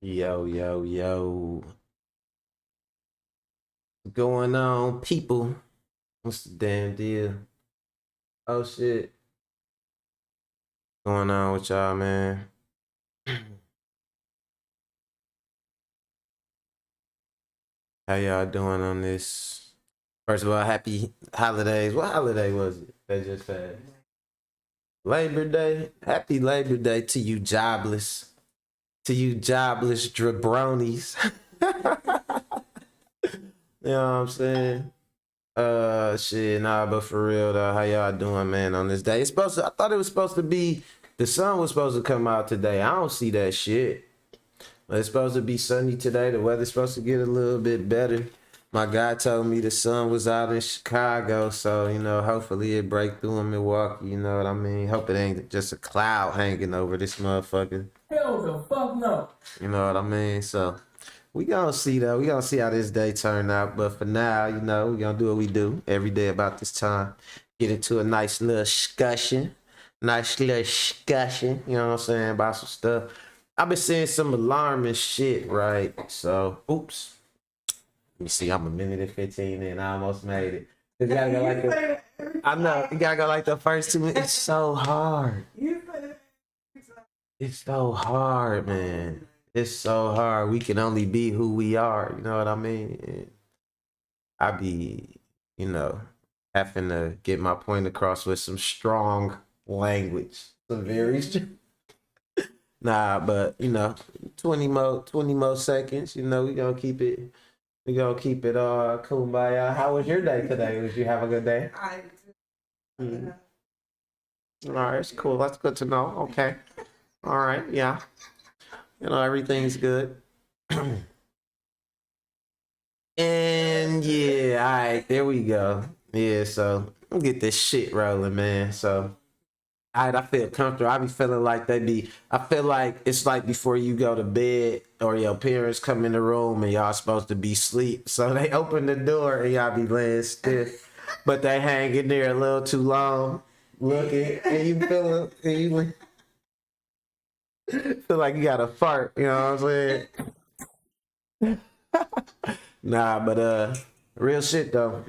Yo, yo, yo. What's going on, people? What's the damn deal? Oh, shit. Going on with y'all, man? How y'all doing on this? First of all, happy holidays. What holiday was it that just passed? Labor Day. Happy Labor Day to you jobless. To you jobless jabronis. You know what I'm saying? Shit, nah, but for real though, how y'all doing, man, on this day? I thought it was supposed to be, the sun was supposed to come out today. I don't see that shit. But it's supposed to be sunny today. The weather's supposed to get a little bit better. My guy told me the sun was out in Chicago, so, hopefully it break through in Milwaukee, you know what I mean? Hope it ain't just a cloud hanging over this motherfucker. Hell the fuck no. You know what I mean? So we gonna see though. We gonna see how this day turn out. But for now, we gonna do what we do every day about this time. Get into a nice little discussion. Nice little discussion, you know what I'm saying, about some stuff. I've been seeing some alarming shit, right? So, oops. Let me see, I'm a minute and 15 in. I almost made it. You gotta go like I know, you gotta go like the first 2 minutes. It's so hard. It's so hard, man. It's so hard. We can only be who we are. You know what I mean? And I be, you know, having to get my point across with some strong language. Some very nah, but 20 more seconds. We gonna keep it. We gonna keep it kumbaya. How was your day today? Did you have a good day? Mhm. All right, it's cool. That's good to know. Okay. All right. Yeah. Everything's good. And yeah, all right, there we go. Yeah, so we'll get this shit rolling, man. So, all right, I feel comfortable. I be feeling like I feel like it's like before you go to bed or your parents come in the room and y'all supposed to be asleep. So they open the door and y'all be laying stiff, but they hang in there a little too long, looking, and you feel like you got to fart, you know what I'm saying? Nah, but real shit though.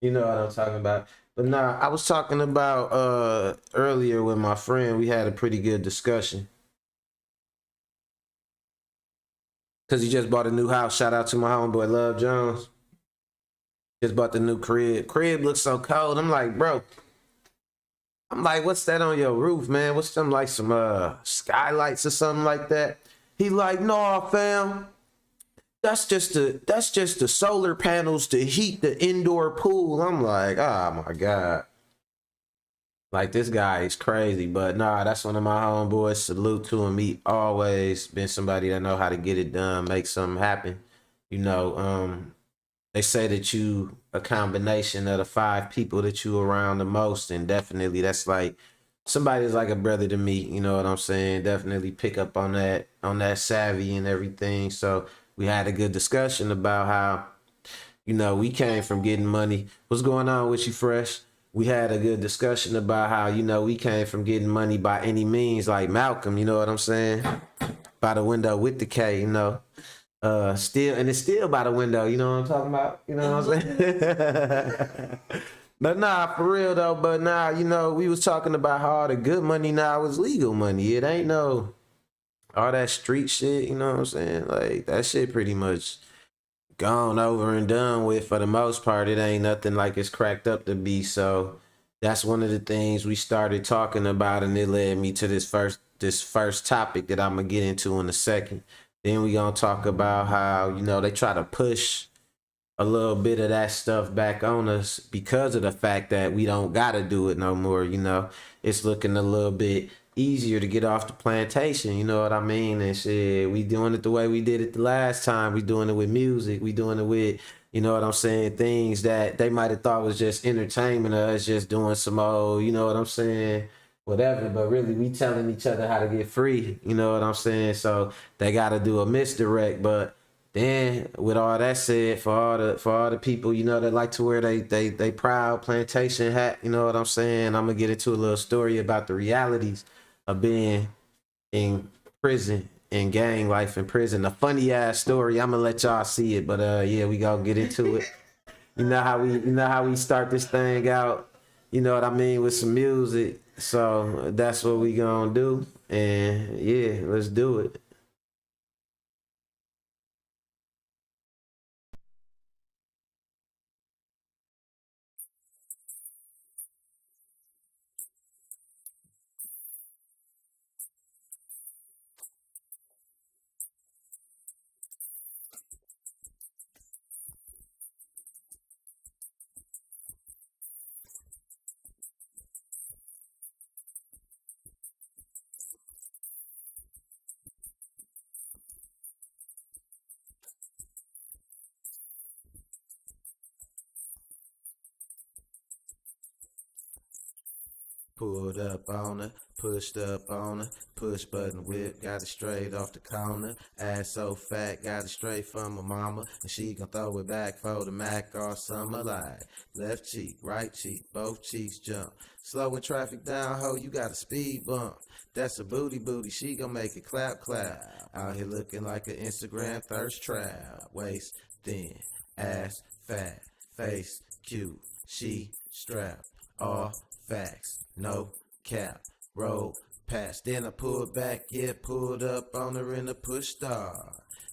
You know what I'm talking about. But nah, I was talking about earlier with my friend. We had a pretty good discussion. Cause he just bought a new house. Shout out to my homeboy Love Jones. Just bought the new crib. Crib looks so cold. I'm like, bro. I'm like, what's that on your roof, man? What's some like some skylights or something like that? He like, no, fam. That's just the solar panels to heat the indoor pool. I'm like, oh my God. Like this guy is crazy, but nah, that's one of my homeboys. Salute to him. He always been somebody that know how to get it done, make something happen. You know, they say that you a combination of the 5 people that you around the most, and definitely that's like somebody's like a brother to me. You know what I'm saying? Definitely pick up on that savvy and everything. So we had a good discussion about how we came from getting money. What's going on with you, Fresh? We had a good discussion about how, we came from getting money by any means, like Malcolm, you know what I'm saying? By the window with the K, Still, and it's still by the window, you know what I'm talking about? You know what I'm saying? But nah, for real though, but nah, we was talking about how all the good money now is legal money. It ain't no all that street shit, you know what I'm saying? Like that shit pretty much gone over and done with for the most part. It ain't nothing like it's cracked up to be. So that's one of the things we started talking about, and it led me to this first topic that I'm gonna get into in a second. Then we gonna talk about how they try to push a little bit of that stuff back on us because of the fact that we don't gotta do it no more. It's looking a little bit easier to get off the plantation. You know what I mean? And shit, we doing it the way we did it the last time. We doing it with music. We doing it with, you know what I'm saying, things that they might have thought was just entertainment or us just doing some old, you know what I'm saying, whatever. But really, we telling each other how to get free. You know what I'm saying? So they got to do a misdirect, but then, with all that said, for all the people that like to wear they proud plantation hat, you know what I'm saying. I'm gonna get into a little story about the realities of being in prison and gang life in prison. A funny ass story. I'm gonna let y'all see it, but yeah, we gonna get into it. You know how we start this thing out. You know what I mean, with some music. So that's what we gonna do. And yeah, let's do it. Pulled up on her, pushed up on her, push button whip, got it straight off the corner. Ass so fat, got it straight from my mama, and she gon' throw it back for the Mac all summer. Like left cheek, right cheek, both cheeks jump. Slowing traffic down, ho, you got a speed bump. That's a booty, she gon' make it clap clap. Out here looking like an Instagram thirst trap. Waist thin, ass fat, face cute, she strapped. All facts, no cap, roll past. Then I pulled back, yeah, pulled up on her in a push star.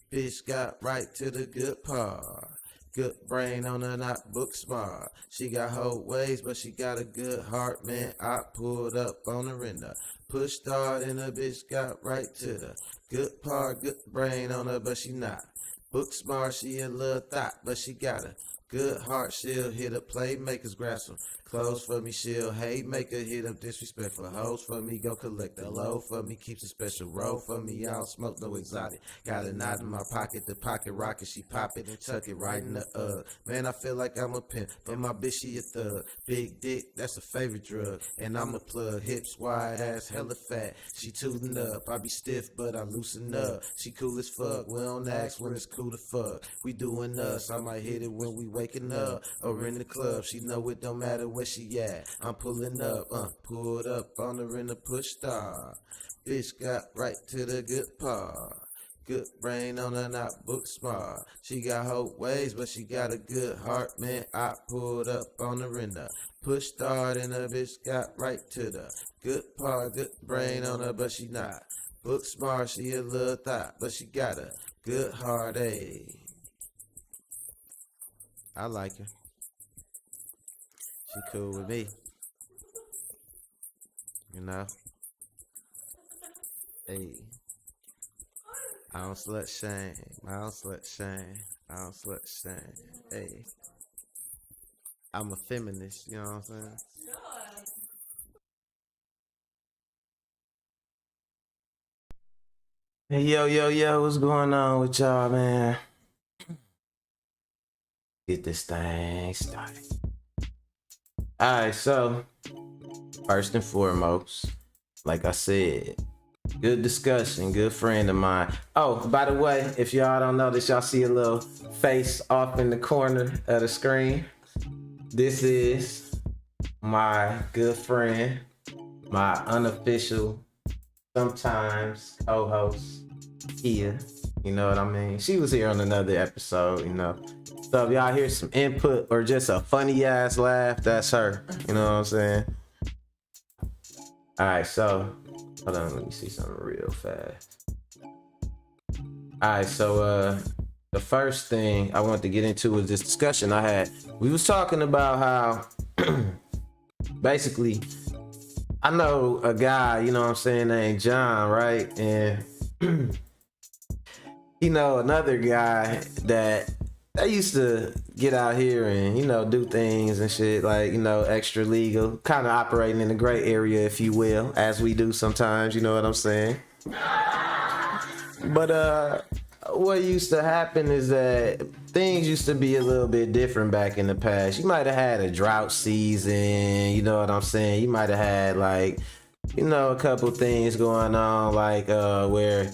Bitch got right to the good part. Good brain on her, not book smart. She got whole ways, but she got a good heart, man. I pulled up on her in the push start, and the bitch got right to the good part. Good brain on her, but she not book smart. She a little thought, but she got a good heart. She'll hit a playmakers, grab some clothes for me. She'll hate maker, hit up disrespectful hoes for me. Go collect a load for me, keeps a special roll for me. I don't smoke no exotic. Got a knot in my pocket, the pocket rocket. She pop it and tuck it right in the Man, I feel like I'm a pimp, but my bitch she a thug. Big dick, that's a favorite drug, and I'm a plug. Hips wide, ass hella fat. She tooting up, I be stiff, but I loosen up. She cool as fuck, we don't ask when it's cool to fuck. We doing us, I might hit it when we waking up or in the club. She know it don't matter where she at. I'm pulling up, pulled up on her in the push star. Bitch got right to the good part. Good brain on her, not book smart. She got hope ways, but she got a good heart, man. I pulled up on her in the push start, and the bitch got right to the good part. Good brain on her, but she not book smart. She a little thought, but she got a good heart, ayy. I like her. She cool with me, you know. Hey, I don't slut shame. I don't slut shame. I don't slut shame. Hey, I'm a feminist. You know what I'm saying? Hey, yo, what's going on with y'all, man? Get this thing started. All right, so first and foremost, like I said, good discussion, good friend of mine. Oh, by the way, if y'all don't notice, y'all see a little face off in the corner of the screen. This is my good friend, my unofficial, sometimes co-host, Kia. You know what I mean? She was here on another episode, you know. So if y'all hear some input or just a funny ass laugh, that's her. You know what I'm saying? All right, so hold on, let me see something real fast. All right, so the first thing I wanted to get into was this discussion I had. We was talking about how basically I know a guy, you know what I'm saying, named John, right? And you know another guy that they used to get out here and, you know, do things and shit like, you know, extra legal, kind of operating in the gray area, if you will, as we do sometimes, you know what I'm saying? But what used to happen is that things used to be a little bit different back in the past. You might have had a drought season, you know what I'm saying? You might have had like, you know, a couple things going on, like where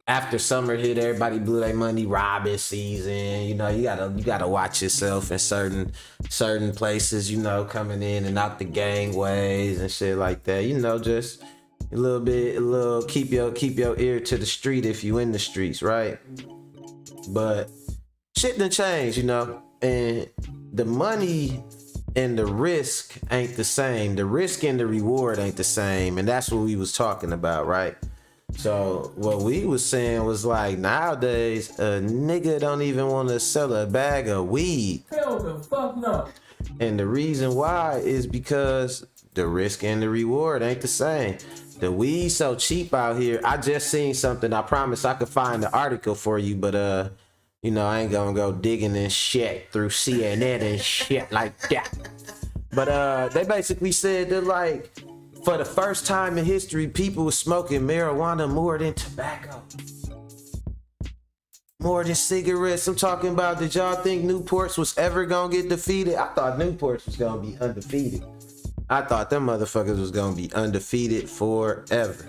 after summer hit, everybody blew their money. Robbing season, you know, you gotta watch yourself in certain places, you know, coming in and out the gangways and shit like that. You know, just a little keep your ear to the street if you in the streets, right? But shit done changed, you know, and the money and the risk ain't the same. The risk and the reward ain't the same, and that's what we was talking about, right? So what we was saying was like nowadays a nigga don't even want to sell a bag of weed. Hell the fuck no. And the reason why is because the risk and the reward ain't the same. The weed so cheap out here. I just seen something. I promise I could find the article for you, but you know, I ain't gonna go digging and shit through CNN and shit like that. But they basically said that like for the first time in history, people were smoking marijuana more than tobacco. More than cigarettes. I'm talking about, did y'all think Newports was ever gonna get defeated? I thought Newports was gonna be undefeated. I thought them motherfuckers was gonna be undefeated forever.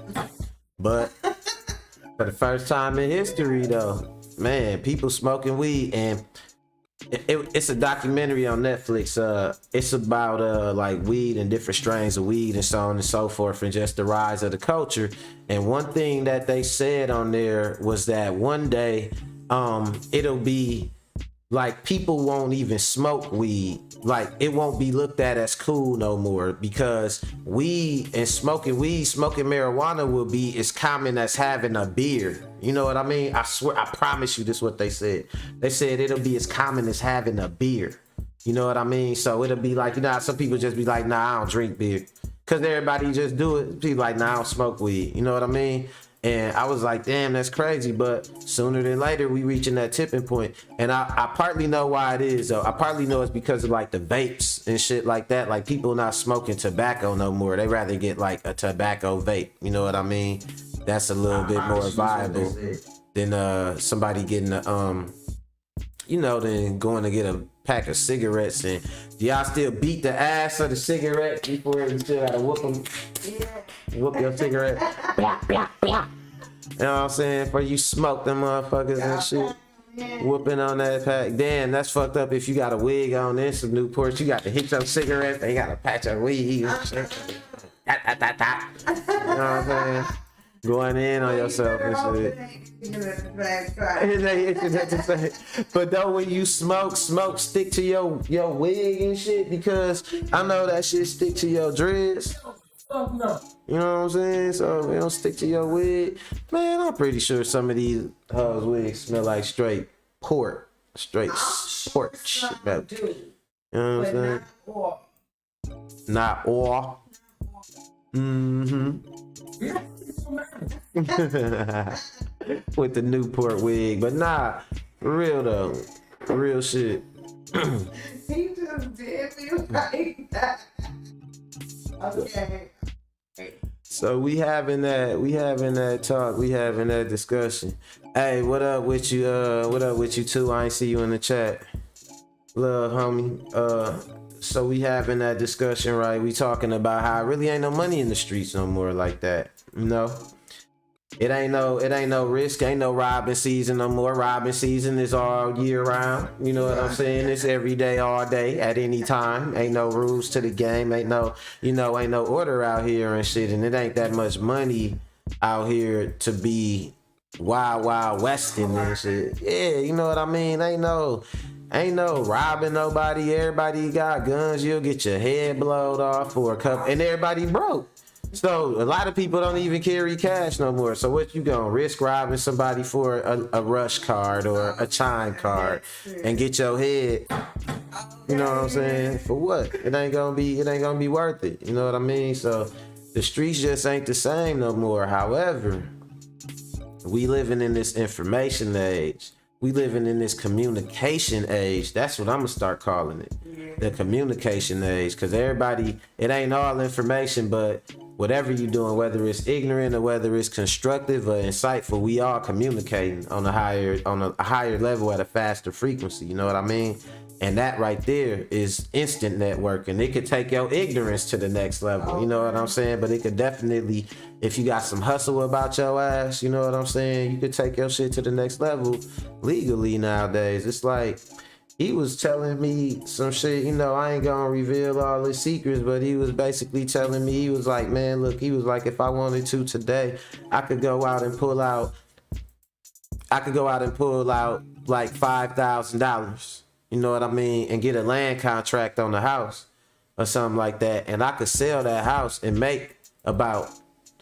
But for the first time in history though, man, people smoking weed. And it's a documentary on Netflix. It's about like weed and different strains of weed and so on and so forth, and just the rise of the culture. And one thing that they said on there was that one day it'll be like people won't even smoke weed. Like it won't be looked at as cool no more, because weed and smoking marijuana will be as common as having a beer. You know what I mean? I swear, I promise you, this is what they said. They said it'll be as common as having a beer. You know what I mean? So it'll be like, you know how some people just be like, nah, I don't drink beer. Cause everybody just do it. People like, nah, I don't smoke weed. You know what I mean? And I was like, damn, that's crazy. But sooner than later, we reaching that tipping point. And I partly know why it is, though. I partly know it's because of like the vapes and shit like that. Like people not smoking tobacco no more. They rather get like a tobacco vape. You know what I mean? That's a little bit more viable than somebody getting a you know, than going to get a pack of cigarettes. And do y'all still beat the ass of the cigarette before you still gotta whoop them? Whoop your cigarette. You know what I'm saying? For you smoke them motherfuckers and shit. Whooping on that pack. Damn, that's fucked up if you got a wig on and some Newports. You got to hit your cigarette. They got a patch of weed. You know what I'm saying? Going in on yourself and shit. But though when you smoke stick to your wig and shit, because I know that shit stick to your dreads. Fuck no. You know what I'm saying? So it don't stick to your wig. Man, I'm pretty sure some of these hoes' wigs smell like straight pork. Straight pork shit. You know what I'm saying? Not all. With the Newport wig. But nah, for real though. For real shit. He just did me like that. Okay. So we having that talk, we having that discussion. Hey, what up with you? What up with you too? I ain't see you in the chat. Love, homie. So we having that discussion, right? We talking about how it really ain't no money in the streets no more like that. You know? It ain't no risk, ain't no robbing season no more. Robbing season is all year round. You know what I'm saying? It's every day, all day, at any time. Ain't no rules to the game. Ain't no order out here and shit. And it ain't that much money out here to be wild westing and shit. Yeah, you know what I mean? Ain't no robbing nobody. Everybody got guns. You'll get your head blowed off for a couple, and everybody broke. So a lot of people don't even carry cash no more. So what you gonna risk robbing somebody for a rush card or a chime card and get your head? You know what I'm saying? For what? It ain't gonna be worth it. You know what I mean? So the streets just ain't the same no more. However, we living in this information age. We living in this communication age. That's what I'm gonna start calling it. The communication age. Cause everybody, it ain't all information, but whatever you doing, whether it's ignorant or whether it's constructive or insightful, we all communicating on a higher level at a faster frequency. You know what I mean? And that right there is instant networking. It could take your ignorance to the next level. You know what I'm saying? But it could definitely, if you got some hustle about your ass, you know what I'm saying? You could take your shit to the next level legally nowadays. It's like, he was telling me some shit, you know, I ain't gonna reveal all his secrets, but he was basically telling me, he was like, man, look, he was like, if I wanted to today, I could go out and pull out like $5,000. You know what I mean? And get a land contract on the house or something like that. And I could sell that house and make about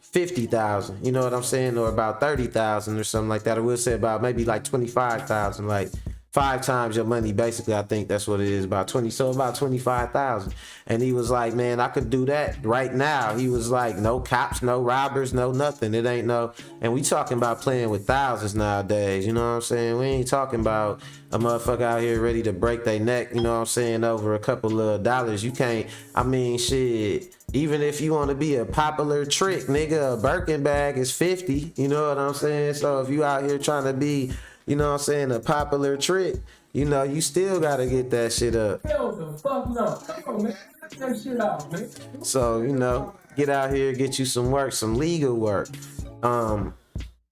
50,000, you know what I'm saying? Or about 30,000 or something like that. Or we'll say about maybe like 25,000, like 5 times your money. Basically, I think that's what it is, about 20. So about 25,000. And he was like, man, I could do that right now. He was like, no cops, no robbers, no nothing. It ain't no, and we talking about playing with thousands nowadays. You know what I'm saying? We ain't talking about a motherfucker out here ready to break their neck, you know what I'm saying, over a couple of dollars. You can't, I mean, shit, even if you want to be a popular trick, nigga, a Birkin bag is 50, you know what I'm saying? So if you out here trying to be, you know what I'm saying, a popular trick, you know, you still got to get that shit up. Hell the fuck no. Come on, man. Cut that shit out, man. So, you know, get out here, get you some work, some legal work.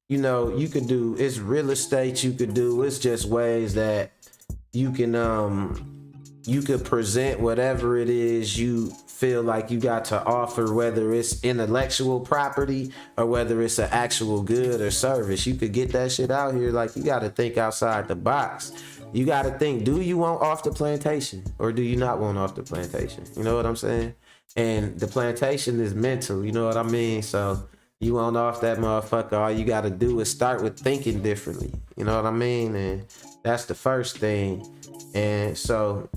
You know, you could do, it's real estate you could do. It's just ways that you can, you could present whatever it is you feel like you got to offer, whether it's intellectual property or whether it's an actual good or service. You could get that shit out here. Like, you got to think outside the box. You got to think, do you want off the plantation or do you not want off the plantation? You know what I'm saying? And the plantation is mental, you know what I mean? So you want off that motherfucker, all you got to do is start with thinking differently. You know what I mean? And that's the first thing. And so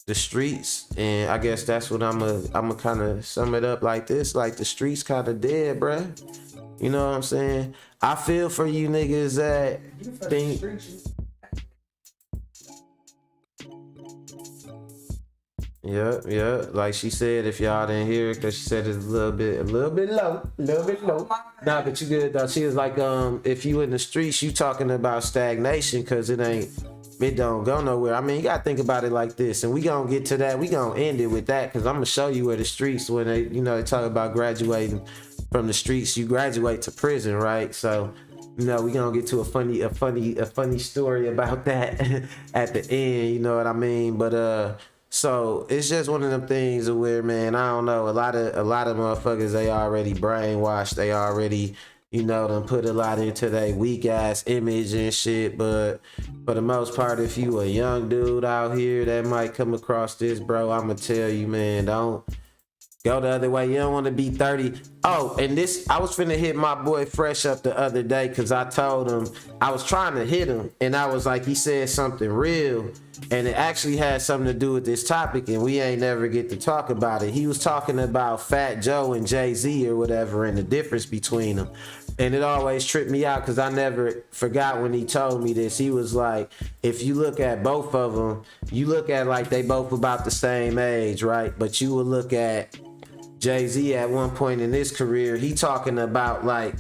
the streets, and I guess that's what I'm a kind of sum it up like this, like the streets kind of dead, bruh. You know what I'm saying? I feel for you niggas that think, yeah, like she said, if y'all didn't hear it, because she said it's a little bit low. Nah, but you good though. She was like, if you in the streets, you talking about stagnation, because it don't go nowhere. I mean, you gotta think about it like this, and we gonna get to that. We gonna end it with that, because I'm gonna show you where the streets, when they, you know, they talk about graduating from the streets, you graduate to prison, right? So, you know, we gonna get to a funny story about that at the end. You know what I mean? But so it's just one of them things where, man, I don't know. A lot of motherfuckers, they already brainwashed. They already, you know, done put a lot into their weak ass image and shit. But for the most part, if you a young dude out here that might come across this, bro, I'ma tell you, man, don't go the other way. You don't want to be 30. Oh, and this, I was finna hit my boy Fresh up the other day, because I told him, I was trying to hit him, and I was like, he said something real, and it actually had something to do with this topic, and we ain't never get to talk about it. He was talking about Fat Joe and Jay-Z or whatever, and the difference between them. And it always tripped me out, because I never forgot when he told me this. He was like, if you look at both of them, you look at like they both about the same age, right? But you will look at Jay-Z at one point in his career, he talking about like,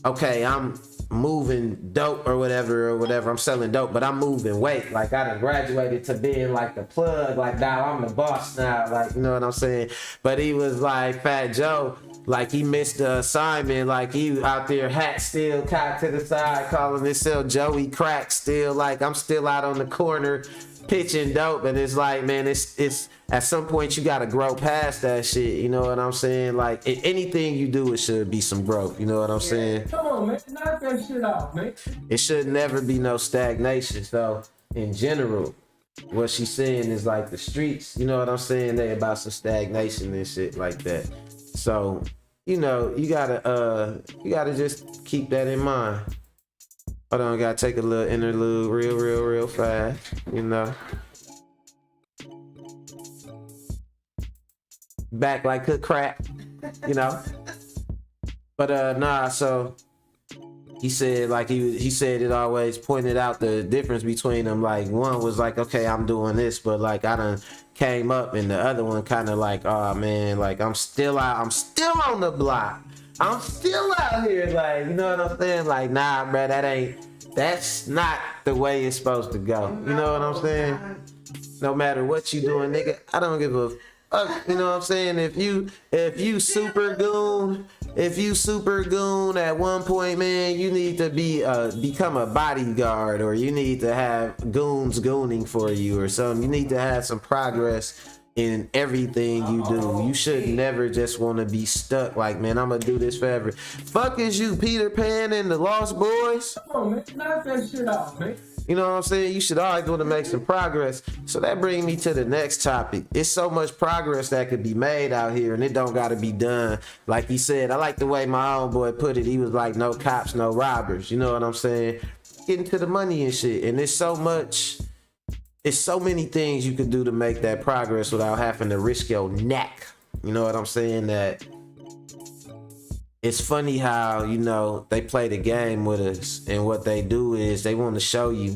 okay, I'm moving dope or whatever, I'm selling dope, but I'm moving weight. Like, I done graduated to being like the plug, like, now I'm the boss now, like, you know what I'm saying? But he was like, Fat Joe, like, he missed the assignment, like, he out there, hat still cocked to the side, calling himself Joey Crack, still, like, I'm still out on the corner pitching dope. And it's like, man, it's at some point you gotta grow past that shit, you know what I'm saying? Like, anything you do, it should be some growth, you know what I'm saying? Come on, man. Knock that shit out, man. It should never be no stagnation. So in general, what she's saying is like the streets, you know what I'm saying, they about some stagnation and shit like that. So, you know, you gotta just keep that in mind. Hold on, gotta take a little interlude real fast, you know. Back like good crack, you know. But nah, so he said, like, he said it always pointed out the difference between them. Like, one was like, okay, I'm doing this, but like I done came up, and the other one kind of like, oh man, like I'm still on the block. I'm still out here, like, you know what I'm saying? Like, nah, bro, that's not the way it's supposed to go. You know what I'm saying? No matter what you doing, nigga, I don't give a fuck. You know what I'm saying? If you super goon, if you super goon at one point, man, you need to be become a bodyguard, or you need to have goons gooning for you or something. You need to have some progress in everything you do. You should never just want to be stuck like, man, I'm gonna do this forever. Fuck is you, Peter Pan and the Lost Boys? Come on, man. Knock that shit out, man. You know what I'm saying? You should always want to make some progress. So that brings me to the next topic. It's so much progress that could be made out here, and it don't got to be done. Like he said, I like the way my homeboy put it. He was like, no cops, no robbers. You know what I'm saying? Getting to the money and shit. And it's so many things you could do to make that progress without having to risk your neck. You know what I'm saying? That it's funny how, you know, they play the game with us, and what they do is they want to show you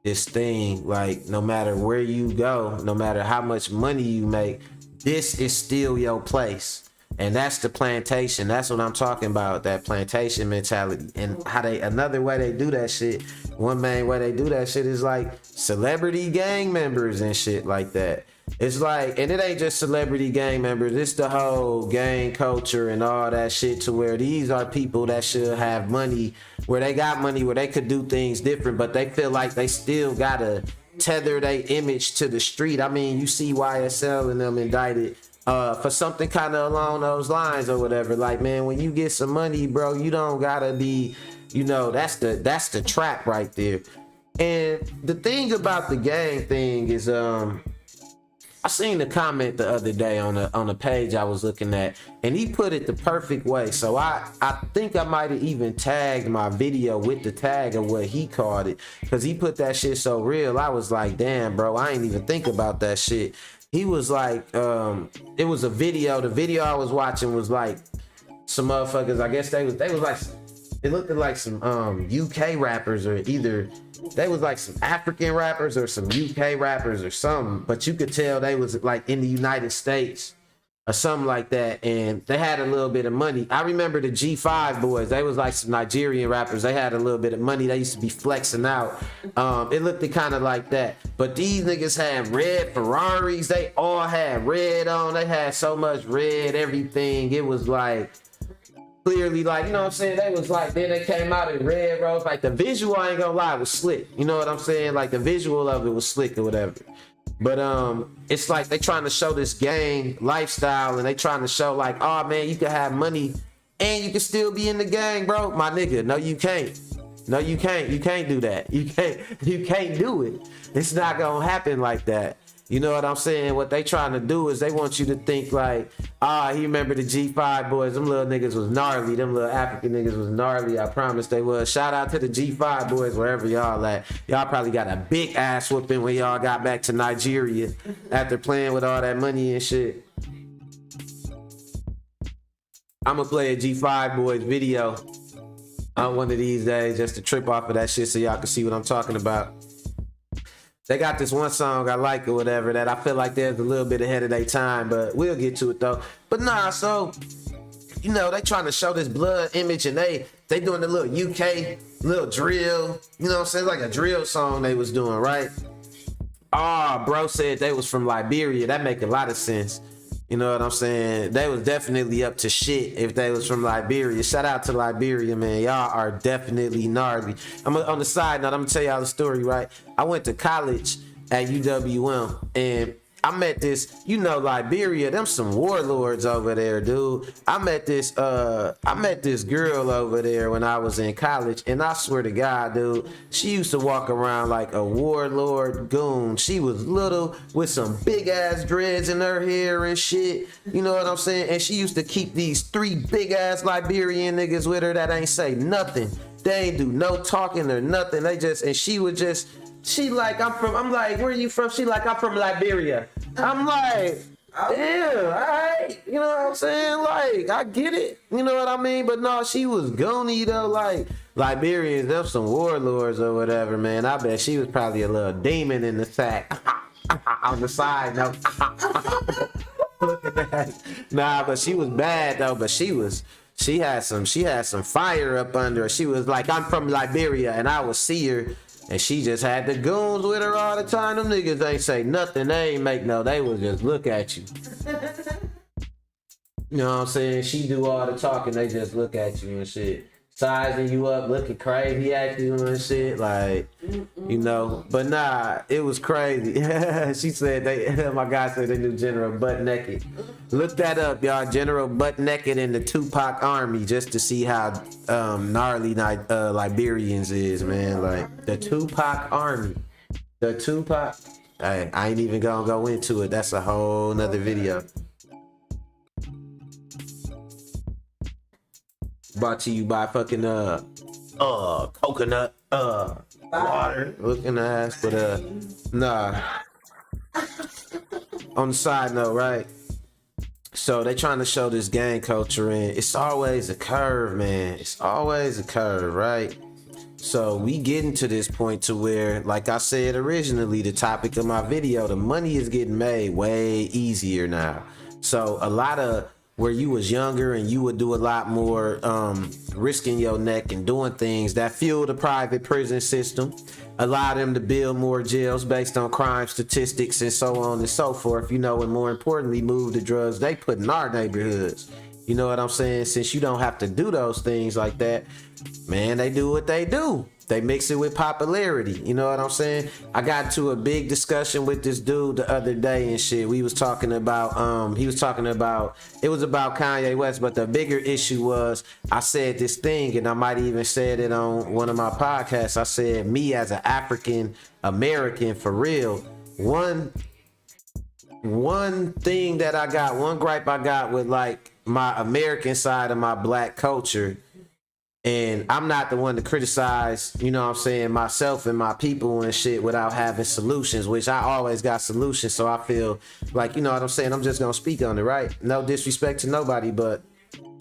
this thing, like, no matter where you go, no matter how much money you make, this is still your place. And that's the plantation. That's what I'm talking about, that plantation mentality. And how another way they do that shit, one main way they do that shit is like celebrity gang members and shit like that. It's like, and it ain't just celebrity gang members, it's the whole gang culture and all that shit, to where these are people that should have money, where they got money, where they could do things different, but they feel like they still gotta tether their image to the street. I mean, you see YSL and them indicted for something kind of along those lines or whatever. Like, man, when you get some money, bro, you don't gotta be, you know, that's the trap right there. And the thing about the gang thing is, I seen the comment the other day on a page I was looking at, and he put it the perfect way. So I think I might have even tagged my video with the tag of what he called it, because he put that shit so real. I was like, damn, bro, I ain't even think about that shit. He was like, it was a video. The video I was watching was like some motherfuckers. I guess they was like, it looked like some UK rappers, or either they was like some African rappers or some UK rappers or something. But you could tell they was like in the United States or something like that, and they had a little bit of money. I remember the G5 boys. They was like some Nigerian rappers. They had a little bit of money. They used to be flexing out. It looked kind of like that. But these niggas had red Ferraris. They all had red on. They had so much red, everything. It was like clearly, like, you know what I'm saying? They was like, then they came out in red rose. Like, the visual, I ain't gonna lie, was slick. You know what I'm saying? Like, the visual of it was slick or whatever. But it's like they trying to show this gang lifestyle, and they trying to show like, oh man, you can have money and you can still be in the gang, bro. My nigga, no you can't. No you can't. You can't do that. You can't do it. It's not gonna happen like that. You know what I'm saying? What they trying to do is they want you to think like, he remember the G5 boys. Them little niggas was gnarly. Them little African niggas was gnarly. I promise they was. Shout out to the G5 boys wherever y'all at. Y'all probably got a big ass whooping when y'all got back to Nigeria after playing with all that money and shit. I'm gonna play a G5 boys video on one of these days just to trip off of that shit so y'all can see what I'm talking about. They got this one song I like or whatever that I feel like there's a little bit ahead of their time, but we'll get to it though. But nah, so, you know, they trying to show this blood image, and they doing the little UK, little drill, you know what I'm saying? Like a drill song they was doing, right? Bro said they was from Liberia. That make a lot of sense. You know what I'm saying? They was definitely up to shit if they was from Liberia. Shout out to Liberia, man. Y'all are definitely gnarly. On the side note, I'm gonna tell y'all the story, right? I went to college at UWM, and I met this, you know, Liberia, them some warlords over there, dude. I met this girl over there when I was in college, and I swear to God, dude, she used to walk around like a warlord goon. She was little with some big ass dreads in her hair and shit. You know what I'm saying? And she used to keep these 3 big ass Liberian niggas with her that ain't say nothing. They ain't do no talking or nothing. She like, I'm like, where are you from? She like, I'm from Liberia. I'm like, damn, all right. You know what I'm saying? Like, I get it. You know what I mean? But no, she was goony though. Like, Liberians, them some warlords or whatever, man. I bet she was probably a little demon in the sack. On the side, no. Look at that. Nah, but she was bad though. But she had some fire up under her. She was like, I'm from Liberia, and I would see her. And she just had the goons with her all the time. Them niggas ain't say nothing. They ain't make no. They would just look at you. You know what I'm saying? She do all the talking, they just look at you and shit. Sizing you up, looking crazy at you and shit, like, you know. But nah, it was crazy. She said my guy said they knew General Butt Naked. Look that up, y'all. General Butt Naked in the Tupac Army, just to see how gnarly Liberians is, man. Like the Tupac Army, the Tupac. I ain't even gonna go into it. That's a whole nother video. Brought to you by fucking coconut water looking ass, but nah. On the side note, right? So they trying to show this gang culture, and it's always a curve, man. It's always a curve, right? So we getting to this point to where, like I said originally, the topic of my video, the money is getting made way easier now. So a lot of where you was younger and you would do a lot more risking your neck and doing things that fuel the private prison system, allow them to build more jails based on crime statistics and so on and so forth, you know, and more importantly, move the drugs they put in our neighborhoods. You know what I'm saying? Since you don't have to do those things like that, man, they do what they do. They mix it with popularity. You know what I'm saying? I got into a big discussion with this dude the other day and shit. We was talking about, it was about Kanye West, but the bigger issue was, I said this thing, and I might even said it on one of my podcasts. I said, me as an African American, for real, one thing that I got, one gripe I got with like my American side of my black culture, and I'm not the one to criticize, you know what I'm saying, myself and my people and shit without having solutions, which I always got solutions. So I feel like, you know what I'm saying, I'm just gonna speak on it, right? No disrespect to nobody, but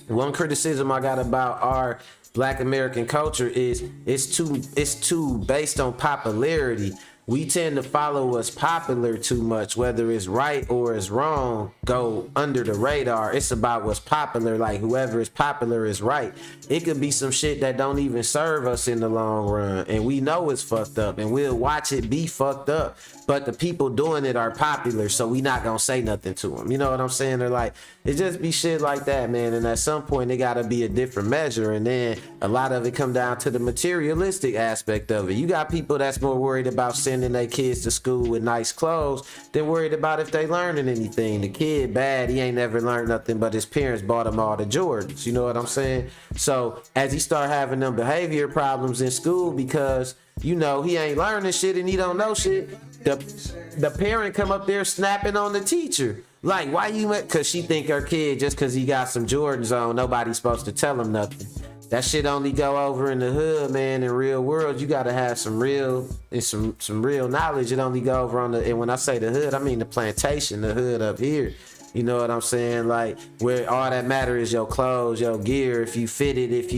one criticism I got about our black American culture is it's too based on popularity. We tend to follow what's popular too much, whether it's right or it's wrong, go under the radar. It's about what's popular, like whoever is popular is right. It could be some shit that don't even serve us in the long run, and we know it's fucked up, and we'll watch it be fucked up, but the people doing it are popular, so we not gonna say nothing to them. You know what I'm saying? They're like, it just be shit like that, man, and at some point it gotta be a different measure, and then a lot of it come down to the materialistic aspect of it. You got people that's more worried about sending their kids to school with nice clothes than worried about if they learning anything. The kid bad, he ain't never learned nothing, but his parents bought him all the Jordans. You know what I'm saying? So as he start having them behavior problems in school because, you know, he ain't learning shit and he don't know shit, the parent come up there snapping on the teacher. Like, why you, cause she think her kid, just cause he got some Jordans on, nobody's supposed to tell him nothing. That shit only go over in the hood, man. In real world, you gotta have some real and some real knowledge. It only go over on the, and when I say the hood, I mean the plantation, the hood up here. You know what I'm saying? Like, where all that matter is your clothes, your gear, if you fit it, if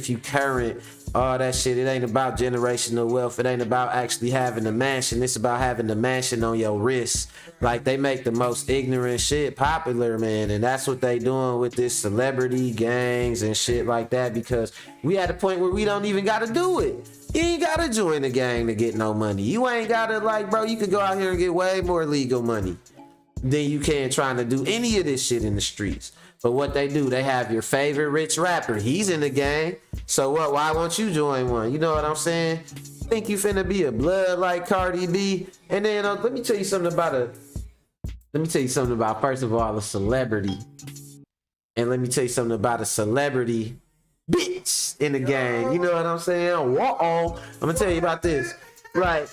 you current, all that shit. It ain't about generational wealth. It ain't about actually having a mansion. It's about having the mansion on your wrist. Like, they make the most ignorant shit popular, man, and that's what they doing with this celebrity gangs and shit like that, because we at a point where we don't even gotta do it. You ain't gotta join a gang to get no money. You ain't gotta, like, bro, you could go out here and get way more legal money than you can trying to do any of this shit in the streets. But what they do, they have your favorite rich rapper. He's in the gang. So what? Why won't you join one? You know what I'm saying? Think you finna be a blood like Cardi B? And then let me tell you something about first of all, a celebrity. And let me tell you something about a celebrity bitch in the gang. You know what I'm saying? Whoa. I'm gonna tell you about this. Right.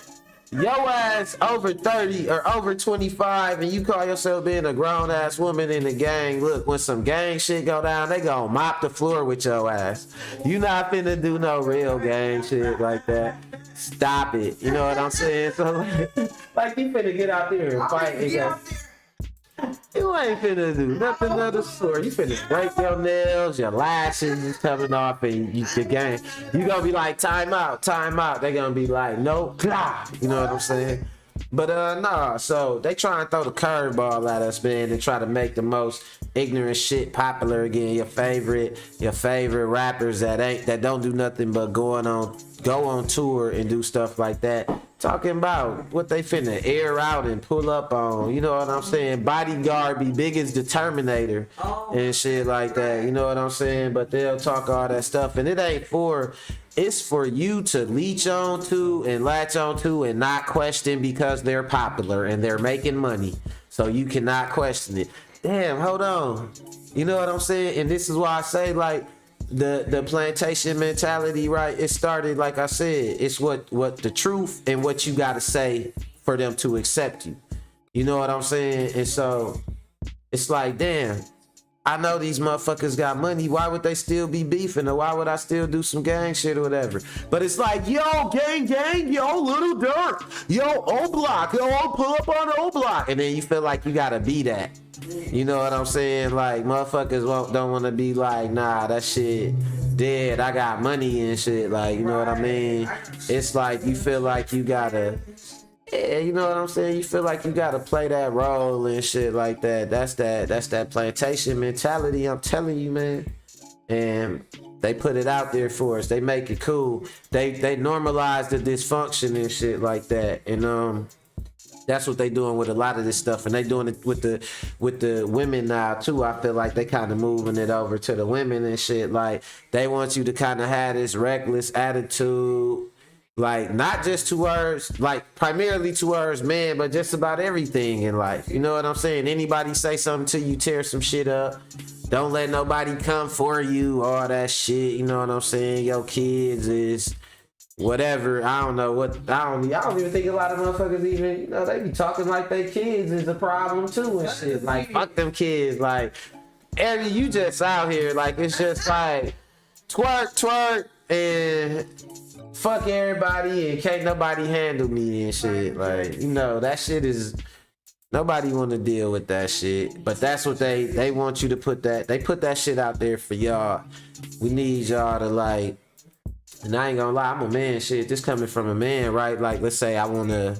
Yo ass over 30 or over 25 and you call yourself being a grown ass woman in the gang. Look, when some gang shit go down, they gonna mop the floor with your ass. You not finna do no real gang shit like that. Stop it. You know what I'm saying? So like you finna get out there and fight. You ain't finna do nothing of the sort. You finna break your nails, your lashes is coming off, and the game. You gonna be like, time out. They gonna be like, nope, blah. You know what I'm saying? But nah, so they try and throw the curveball at us, man, and try to make the most ignorant shit popular again. Your favorite rappers that don't do nothing but go on tour and do stuff like that. Talking about what they finna air out and pull up on, you know what I'm saying? Bodyguard be biggest determinator and shit like that, you know what I'm saying? But they'll talk all that stuff, and it ain't for, it's for you to leech on to and latch on to and not question because they're popular and they're making money. So you cannot question it. Damn, hold on. You know what I'm saying? And this is why I say, like, the plantation mentality, right? It started, like I said, it's what the truth and what you gotta say for them to accept you. You know what I'm saying? And so it's like, damn, I know these motherfuckers got money. Why would they still be beefing? Or why would I still do some gang shit or whatever? But it's like, yo, gang, yo, Little Dirk, yo, O Block, yo, I'll pull up on O Block. And then you feel like you gotta be that. You know what I'm saying? Like, motherfuckers don't want to be like, nah, that shit dead. I got money and shit. Like, you know what I mean? It's like you feel like you gotta, yeah, you know what I'm saying? You feel like you gotta play that role and shit like that. That's that plantation mentality. I'm telling you, man. And they put it out there for us. They make it cool. They normalize the dysfunction and shit like that. And that's what they doing with a lot of this stuff, and they doing it with the women now too. I feel like they kind of moving it over to the women and shit. Like, they want you to kind of have this reckless attitude, like not just towards, like primarily towards men, but just about everything in life. You know what I'm saying? Anybody say something to you, tear some shit up. Don't let nobody come for you. All that shit. You know what I'm saying? Your kids is whatever. I don't know what. I don't even think a lot of motherfuckers even, you know, they be talking like they kids is a problem too and shit. Like, fuck them kids. Like, you just out here. Like, it's just like twerk and fuck everybody and can't nobody handle me and shit. Like, you know, that shit is, nobody want to deal with that shit. But that's what they want you to put that. They put that shit out there for y'all. We need y'all to, like, and I ain't gonna lie, I'm a man, shit. This coming from a man, right? Like, let's say I wanna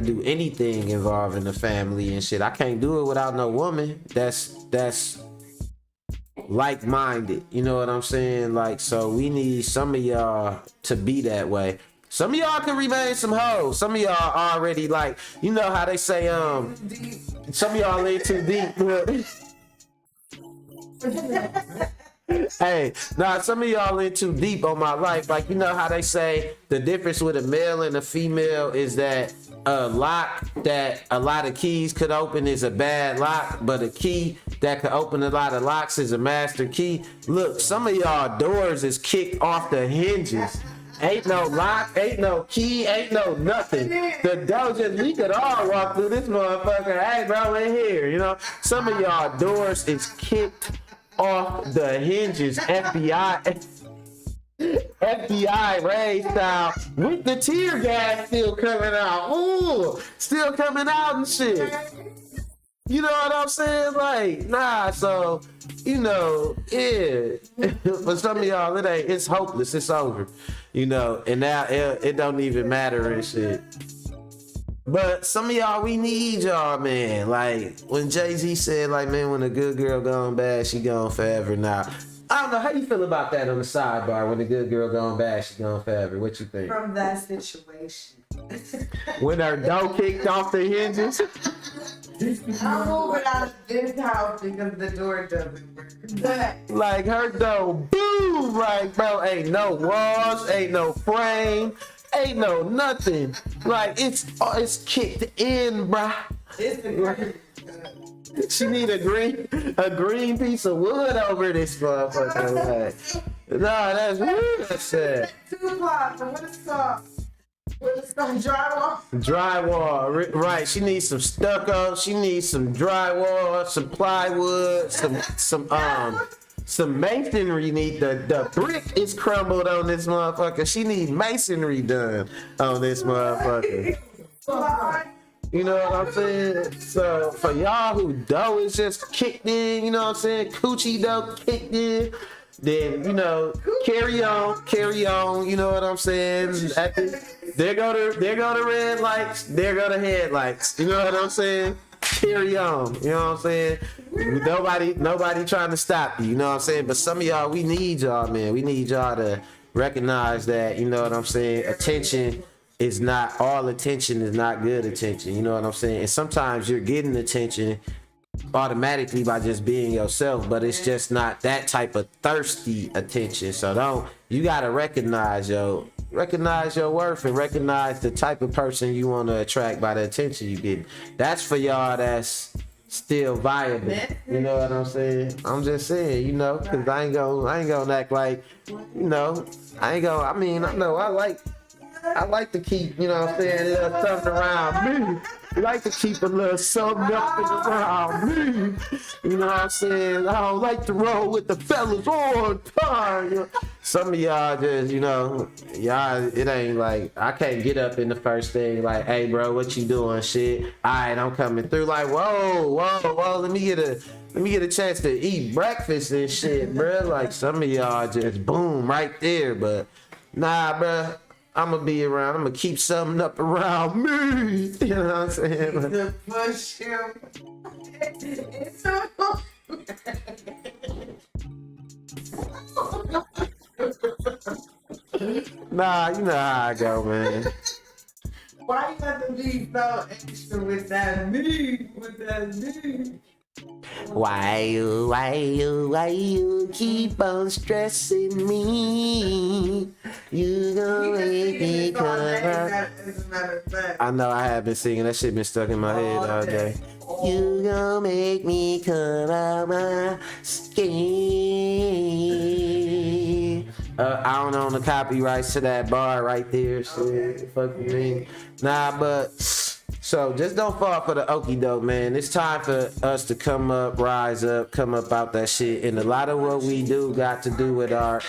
do anything involving the family and shit. I can't do it without no woman that's like-minded. You know what I'm saying? Like, so we need some of y'all to be that way. Some of y'all can remain some hoes. Some of y'all already, like, you know how they say, some of y'all in too deep. Hey, nah, some of y'all in too deep on my life. Like, you know how they say the difference with a male and a female is that a lock that a lot of keys could open is a bad lock, but a key that could open a lot of locks is a master key. Look, some of y'all doors is kicked off the hinges. Ain't no lock, ain't no key, ain't no nothing. The door just, we could all walk through this motherfucker. Hey, bro, in here, you know. Some of y'all doors is kicked off the hinges. FBI raid style with the tear gas still coming out. Ooh, still coming out and shit. You know what I'm saying? Like, nah, so, you know, yeah. For some of y'all, it's hopeless. It's over. You know, and now it don't even matter and shit. But some of y'all, we need y'all, man. Like, when Jay-Z said, like, man, when a good girl gone bad, she gone forever now. I don't know, how you feel about that on the sidebar? When a good girl gone bad, she gone forever. What you think? From that situation. When her door kicked off the hinges? I'm moving out of this house because the door doesn't work. But Like, her door, boom! Like, bro, ain't no walls, ain't no frame. Ain't no nothing. Like, it's kicked in, bruh. it's a She need a green piece of wood over this motherfucker. Like, nah, that's weird. That's sad. 2 o'clock. What is called? What is called drywall? Drywall, right? She needs some stucco. She needs some drywall, some plywood, some masonry. The brick is crumbled on this motherfucker. She need masonry done on this motherfucker. You know what I'm saying? So for y'all who dough is just kicked in, you know what I'm saying? Coochie dough kicked in. Then, you know, carry on, you know what I'm saying? There go the red lights, there go the headlights. You know what I'm saying? Carry on, you know what I'm saying? Nobody trying to stop you, you know what I'm saying? But some of y'all, we need y'all, man. We need y'all to recognize that, you know what I'm saying? Attention it's not all attention is not good attention. You know what I'm saying? And sometimes you're getting attention automatically by just being yourself, but it's just not that type of thirsty attention. So you gotta recognize your worth and recognize the type of person you want to attract by the attention you get. That's for y'all that's still viable. You know what I'm saying? I'm just saying, you know, because I ain't gonna act like, you know, I know I like to keep, you know what I'm saying, a little something around me. I like to keep a little something up and around me. You know what I'm saying? I don't like to roll with the fellas all the time. You know? Some of y'all just, you know, it ain't like, I can't get up in the first thing like, hey bro, what you doing, shit? Alright, I'm coming through like, whoa, let me get a chance to eat breakfast and shit, bro. Like some of y'all just boom right there, but nah, bro. I'm gonna be around. I'm gonna keep something up around me. You know what I'm saying? To push him. Nah, you know how I go, man. Why you have to be so extra with that me? Why you keep on stressing me? You gonna make me cry. I know I have been singing. That shit been stuck in my head all day. You gonna make me come out my skin. I don't own the copyrights to that bar right there. Shit, fuck you mean? Nah, but. So just don't fall for the okie doke, man. It's time for us to come up, rise up, come up out that shit. And a lot of what we do got to do with our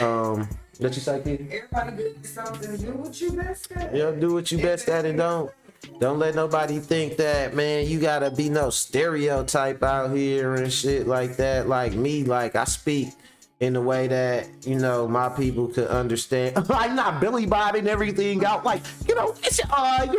what you say, Keith? Everybody do something. Do what you best at. Yeah, do what you best at, and don't let nobody think that, man, you gotta be no stereotype out here and shit like that. Like me, like I speak in a way that, you know, my people could understand. Like not Billy Bob and everything out. Like, you know, it's your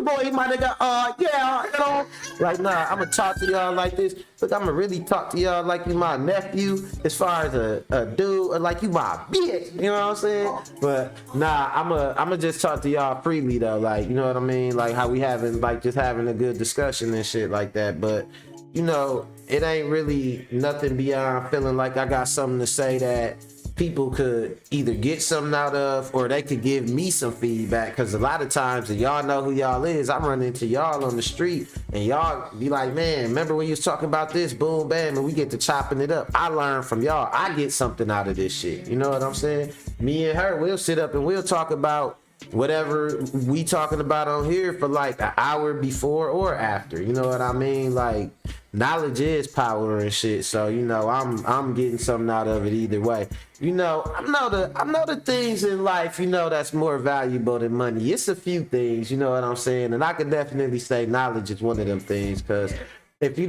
boy, my nigga, yeah, you know. Like, nah, I'ma talk to y'all like this. Look, I'ma really talk to y'all like you my nephew, as far as a dude, or like you my bitch. You know what I'm saying? But nah, I'ma just talk to y'all freely though. Like, you know what I mean? Like how we having, like, just having a good discussion and shit like that. But you know, it ain't really nothing beyond feeling like I got something to say that people could either get something out of, or they could give me some feedback. Because a lot of times, and y'all know who y'all is, I run into y'all on the street and y'all be like, man, remember when you was talking about this, boom, bam, and we get to chopping it up. I learn from y'all. I get something out of this shit. You know what I'm saying? Me and her, we'll sit up and we'll talk about whatever we talking about on here for like an hour before or after. You know what I mean? Like, knowledge is power and shit. So, you know, I'm getting something out of it either way. You know, I know the things in life, you know, that's more valuable than money. It's a few things, you know what I'm saying? And I can definitely say knowledge is one of them things, because if you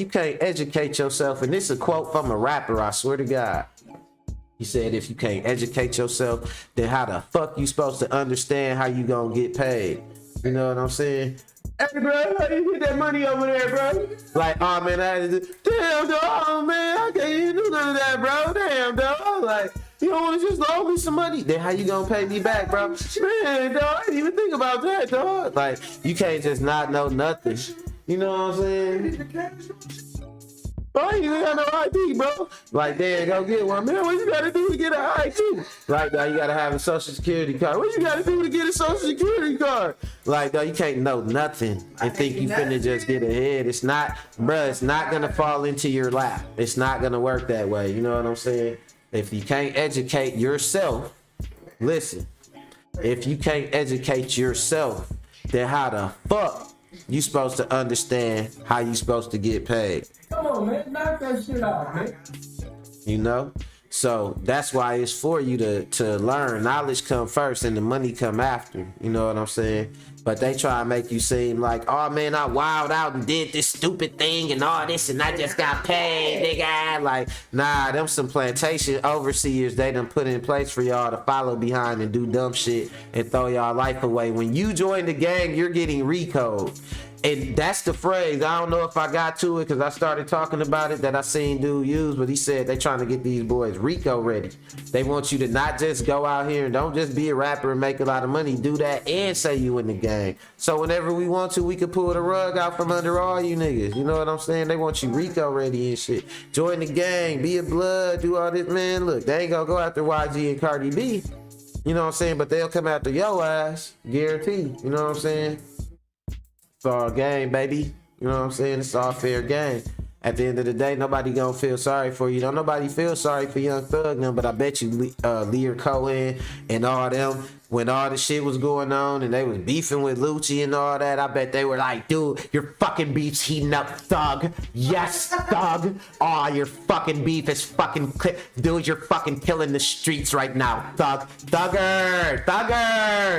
can't educate yourself, and this is a quote from a rapper, I swear to God. He said, if you can't educate yourself, then how the fuck you supposed to understand how you gonna get paid? You know what I'm saying? Hey, bro, how you get that money over there, bro? Like, oh, man, damn, dog, oh, man, I can't even do none of that, bro. Damn, dog. Like, you don't want to just loan me some money? Then how you gonna pay me back, bro? Man, dog, I didn't even think about that, dog. Like, you can't just not know nothing. You know what I'm saying? Bro, I ain't even got no ID, bro. Like, damn, go get one. Man, what you gotta do to get an ID? Like, now you gotta have a social security card. What you gotta do to get a social security card? Like, no, you can't know nothing and think you finna just get ahead. It's not, bruh, it's not gonna fall into your lap. It's not gonna work that way. You know what I'm saying? If you can't educate yourself, listen, if you can't educate yourself, then how the fuck you supposed to understand how you supposed to get paid? Come on, man. Knock that shit out, man. You know? So that's why it's for you to learn. Knowledge come first and the money come after. You know what I'm saying? But they try to make you seem like, oh man, I wilded out and did this stupid thing and all this and I just got paid, nigga. Like, nah, them some plantation overseers they done put in place for y'all to follow behind and do dumb shit and throw y'all life away. When you join the gang, you're getting recode. And that's the phrase. I don't know if I got to it because I started talking about it that I seen dude use, but he said they trying to get these boys Rico ready. They want you to not just go out here and don't just be a rapper and make a lot of money. Do that and say you in the game. So whenever we want to, we can pull the rug out from under all you niggas. You know what I'm saying? They want you Rico ready and shit. Join the gang, be a blood, do all this, man. Look, they ain't gonna go after YG and Cardi B. You know what I'm saying? But they'll come after your ass. Guaranteed. You know what I'm saying? It's all game, baby. You know what I'm saying? It's all fair game. At the end of the day, nobody gonna feel sorry for you. Don't nobody feel sorry for Young Thug now, but I bet you Lear Cohen and all them, when all the shit was going on and they was beefing with Lucci and all that, I bet they were like, dude, your fucking beef's heating up, Thug. Yes, Thug. Oh, your fucking beef is fucking, dude, you're fucking killing the streets right now, Thug. Thugger.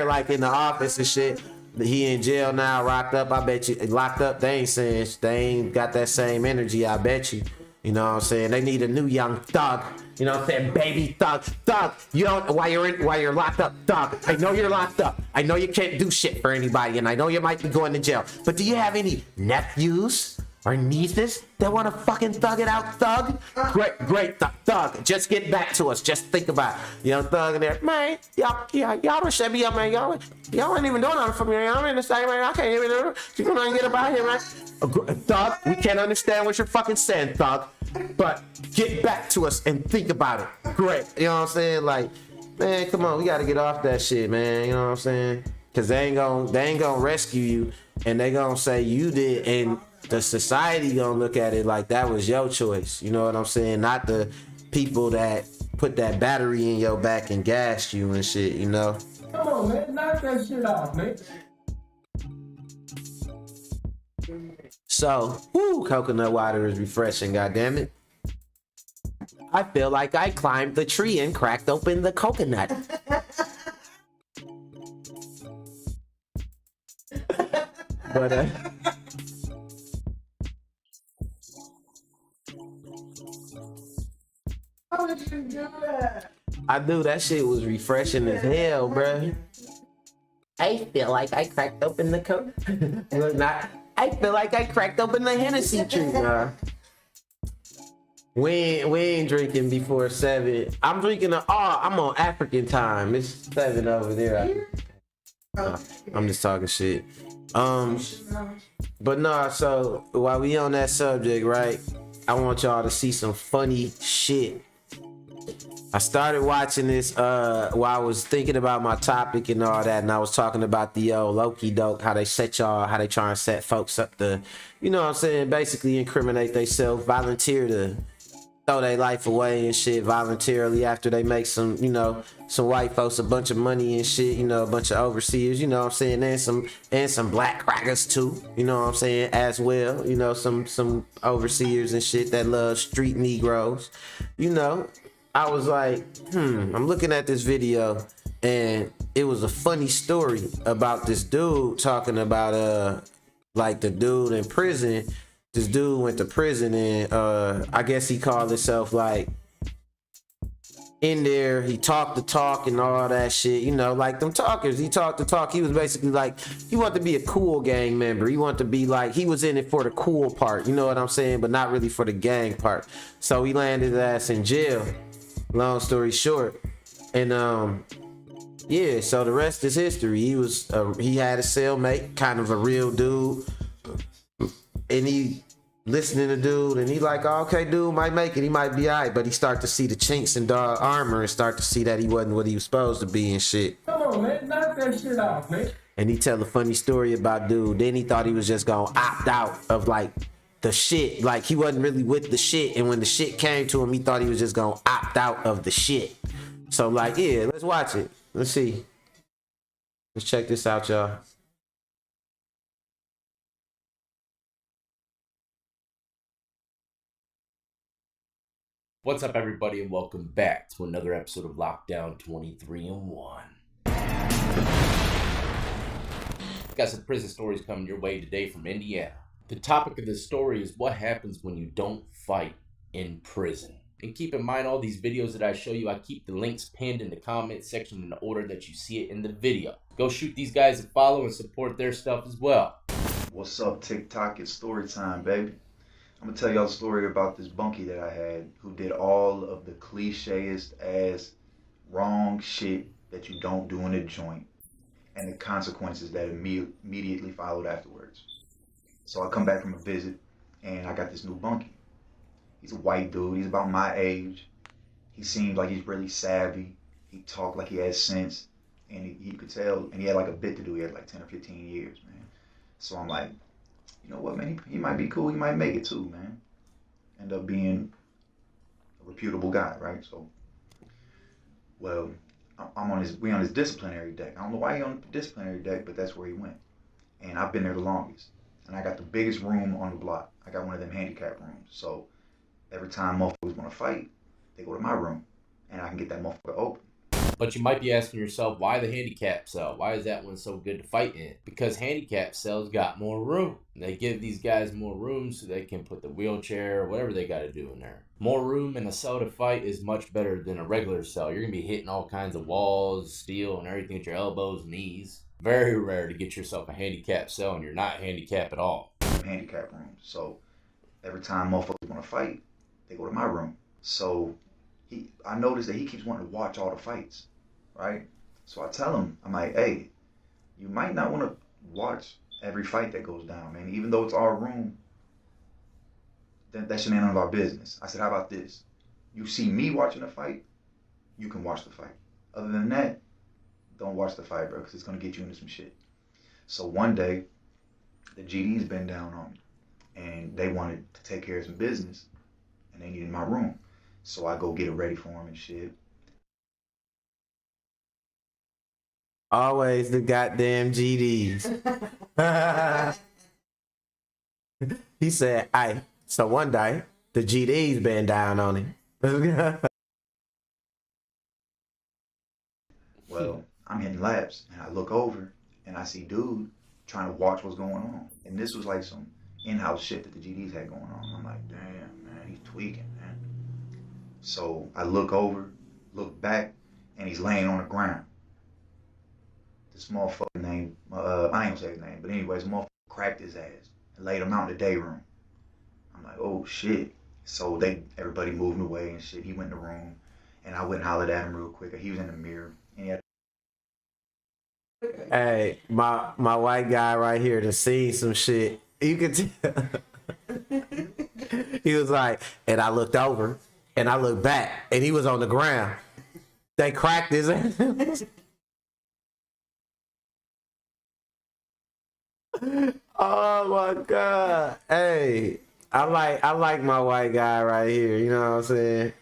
Like in the office and shit. He in jail now, locked up. I bet you, locked up. They ain't saying, they ain't got that same energy. I bet you. You know what I'm saying? They need a new Young Thug. You know what I'm saying? Baby Thug. You don't, while you're locked up, Thug. I know you're locked up. I know you can't do shit for anybody, and I know you might be going to jail. But do you have any nephews or nieces that want to fucking thug it out, Thug? Great, Thug. Just get back to us. Just think about it. Young Thug in there, man. Y'all don't shut me up, man. Y'all ain't even doing nothing for me. I'm in the same, man. I can't even do it. You gonna get about here, man. Thug, we can't understand what you're fucking saying, Thug. But get back to us and think about it. Great. You know what I'm saying? Like, man, come on. We gotta get off that shit, man. You know what I'm saying? Cause they ain't gonna rescue you, and they gonna say you did, and the society gonna look at it like that was your choice. You know what I'm saying? Not the people that put that battery in your back and gassed you and shit, you know? Come on, man. Knock that shit off, man. So, coconut water is refreshing, goddammit. I feel like I climbed the tree and cracked open the coconut. But, How did you do that? I knew that shit was refreshing as hell, bruh. I feel like I cracked open the coconut. I feel like I cracked open the Hennessy tree, bruh. We ain't drinking before 7. I'm drinking I'm on African time. It's 7 over there. I'm just talking shit. But nah, so while we on that subject, right? I want y'all to see some funny shit. I started watching this while I was thinking about my topic and all that, and I was talking about the Loki doke, how they try and set folks up to, you know what I'm saying, basically incriminate themselves, volunteer to throw their life away and shit voluntarily after they make some white folks a bunch of money and shit, a bunch of overseers, you know what I'm saying, and some black crackers too, you know what I'm saying, as well, some overseers and shit that love street Negroes, I was like, I'm looking at this video and it was a funny story about this dude talking about like the dude in prison. This dude went to prison and I guess he called himself like in there. He talked the talk and all that shit, like them talkers. He talked the talk. He was basically like, he wanted to be a cool gang member. He wanted to be like, he was in it for the cool part, you know what I'm saying, but not really for the gang part. So he landed his ass in jail. Long story short, and yeah, so the rest is history. He had a cellmate, kind of a real dude, and he listening to dude, and he like, oh, okay, dude might make it, he might be alright, but he start to see the chinks in dog armor and start to see that he wasn't what he was supposed to be and shit. Come on, man, knock that shit off, man. And he tell a funny story about dude. Then he thought he was just gonna opt out of like the shit, like he wasn't really with the shit, and when the shit came to him, he thought he was just gonna opt out of the shit. So like, yeah, let's watch it. Let's see. Let's check this out, y'all. What's up, everybody, and welcome back to another episode of Lockdown 23 and 1. Got some prison stories coming your way today from Indiana. The topic of this story is what happens when you don't fight in prison. And keep in mind, all these videos that I show you, I keep the links pinned in the comment section in the order that you see it in the video. Go shoot these guys a follow and support their stuff as well. What's up, TikTok? It's story time, baby. I'm gonna tell y'all a story about this bunkie that I had who did all of the clicheest ass wrong shit that you don't do in a joint and the consequences that immediately followed afterwards. So I come back from a visit and I got this new bunkie. He's a white dude, he's about my age. He seemed like he's really savvy. He talked like he had sense and he could tell, and he had like a bit to do. He had like 10 or 15 years, man. So I'm like, you know what, man, he might be cool, he might make it too, man. End up being a reputable guy, right? So, well, we on his disciplinary deck. I don't know why he on the disciplinary deck, but that's where he went. And I've been there the longest. And I got the biggest room on the block. I got one of them handicap rooms. So every time motherfuckers want to fight, they go to my room, and I can get that motherfucker open. But you might be asking yourself, why the handicap cell? Why is that one so good to fight in? Because handicap cells got more room. They give these guys more room so they can put the wheelchair or whatever they got to do in there. More room in a cell to fight is much better than a regular cell. You're going to be hitting all kinds of walls, steel, and everything with your elbows, knees. Very rare to get yourself a handicap cell and you're not handicapped at all. Handicap rooms. So every time motherfuckers want to fight, they go to my room. So I noticed that he keeps wanting to watch all the fights, right? So I tell him, I'm like, hey, you might not want to watch every fight that goes down, man. Even though it's our room, that shit ain't none of our business. I said, how about this? You see me watching a fight, you can watch the fight. Other than that, don't watch the fight, bro, because it's going to get you into some shit. So one day, the GD's been down on me, and they wanted to take care of some business, and they needed my room. So I go get it ready for him and shit. Always the goddamn GDs. He said, "Aye." So one day, the GD's been down on him. Well, I'm hitting laps, and I look over, and I see dude trying to watch what's going on. And this was like some in-house shit that the GDs had going on. I'm like, damn, man, he's tweaking, man. So I look over, look back, and he's laying on the ground. This motherfucker name, I ain't gonna say his name, but anyways, the motherfucker cracked his ass and laid him out in the day room. I'm like, oh shit. So everybody moving away and shit. He went in the room, and I went and hollered at him real quick. He was in the mirror, and he had. Hey, my white guy right here to see some shit. You can tell. He was like, and I looked over, and I looked back, and he was on the ground. They cracked his ass. Oh my god! Hey, I like my white guy right here. You know what I'm saying?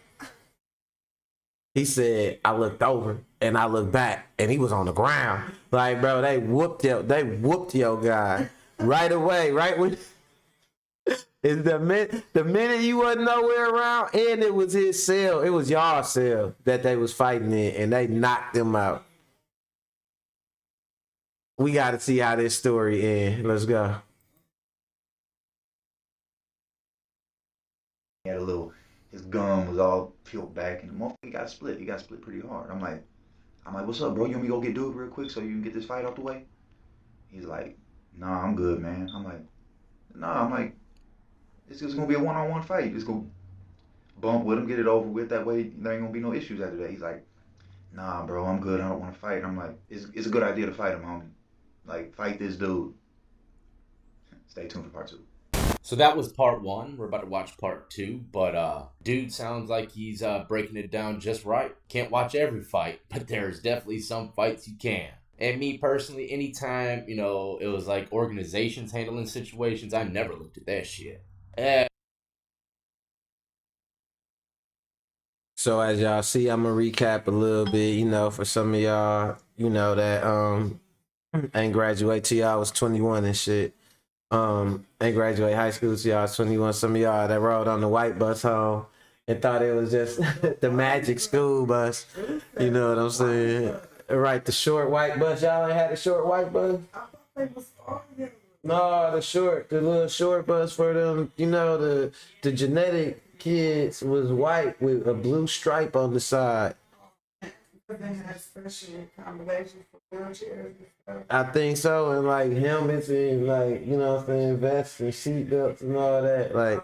He said, I looked over and I looked back, and he was on the ground. Like, bro, they whooped your guy right away. Right when is the minute you wasn't nowhere around, and it was his cell. It was y'all cell that they was fighting in, and they knocked him out. We got to see how this story ends. Let's go. He had his gum was all peeled back, and the motherfucker he got split pretty hard. I'm like, what's up, bro? You want me to go get dude real quick so you can get this fight out the way? He's like, nah, I'm good, man. I'm like, it's just gonna be a one-on-one fight. Just go bump with him, get it over with. That way there ain't gonna be no issues after that. He's like, nah, bro, I'm good. I don't want to fight. I'm like, it's a good idea to fight him, homie. Like, fight this dude. Stay tuned for part 2. So that was part 1. We're about to watch part 2. But dude sounds like he's breaking it down just right. Can't watch every fight, but there's definitely some fights you can. And me personally, anytime, it was like organizations handling situations, I never looked at that shit. So as y'all see, I'm gonna recap a little bit, for some of y'all, that ain't graduate till y'all was 21 and shit. Ain't graduate high school till y'all was 21. Some of y'all that rode on the white bus home and thought it was just the magic school bus. You know what I'm saying? Right, the short white bus. Y'all ain't had the short white bus? No, the little short bus for them, the genetic kids was white with a blue stripe on the side. They have special accommodations for wheelchairs and stuff. I think so, and like helmets and like, you know what I'm saying, vests and seat belts and all that. Like,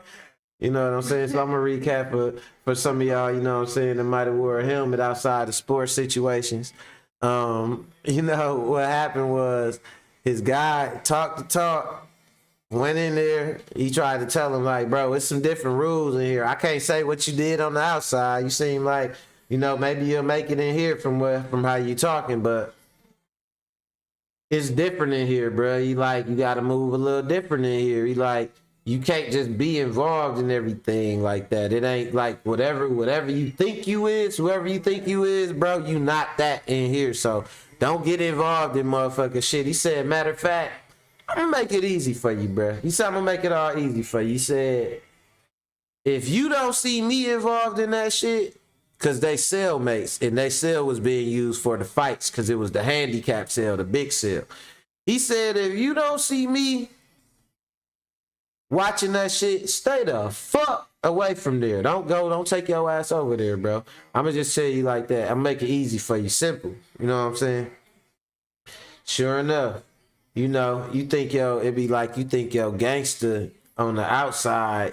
you know what I'm saying? So I'm gonna recap for some of y'all, you know what I'm saying, that might have wore a helmet outside of sports situations. You know, what happened was his guy talked the talk, went in there, he tried to tell him, like, bro, it's some different rules in here. I can't say what you did on the outside. You seem like, you know, maybe you'll make it in here from how you talking, but it's different in here, bro. You gotta move a little different in here. You can't just be involved in everything like that. It ain't like whatever you think you is, whoever you think you is, bro, you not that in here. So don't get involved in motherfucking shit. He said, matter of fact, I'm gonna make it easy for you, bro. He said, I'm gonna make it all easy for you. He said, if you don't see me involved in that shit, because they cellmates, and they cell was being used for the fights because it was the handicap cell, the big cell. He said, if you don't see me watching that shit, stay the fuck away from there. Don't take your ass over there, bro. I'm gonna just tell you like that. I'm gonna make it easy for you, simple. You know what I'm saying? Sure enough, you know, you think yo gangster on the outside,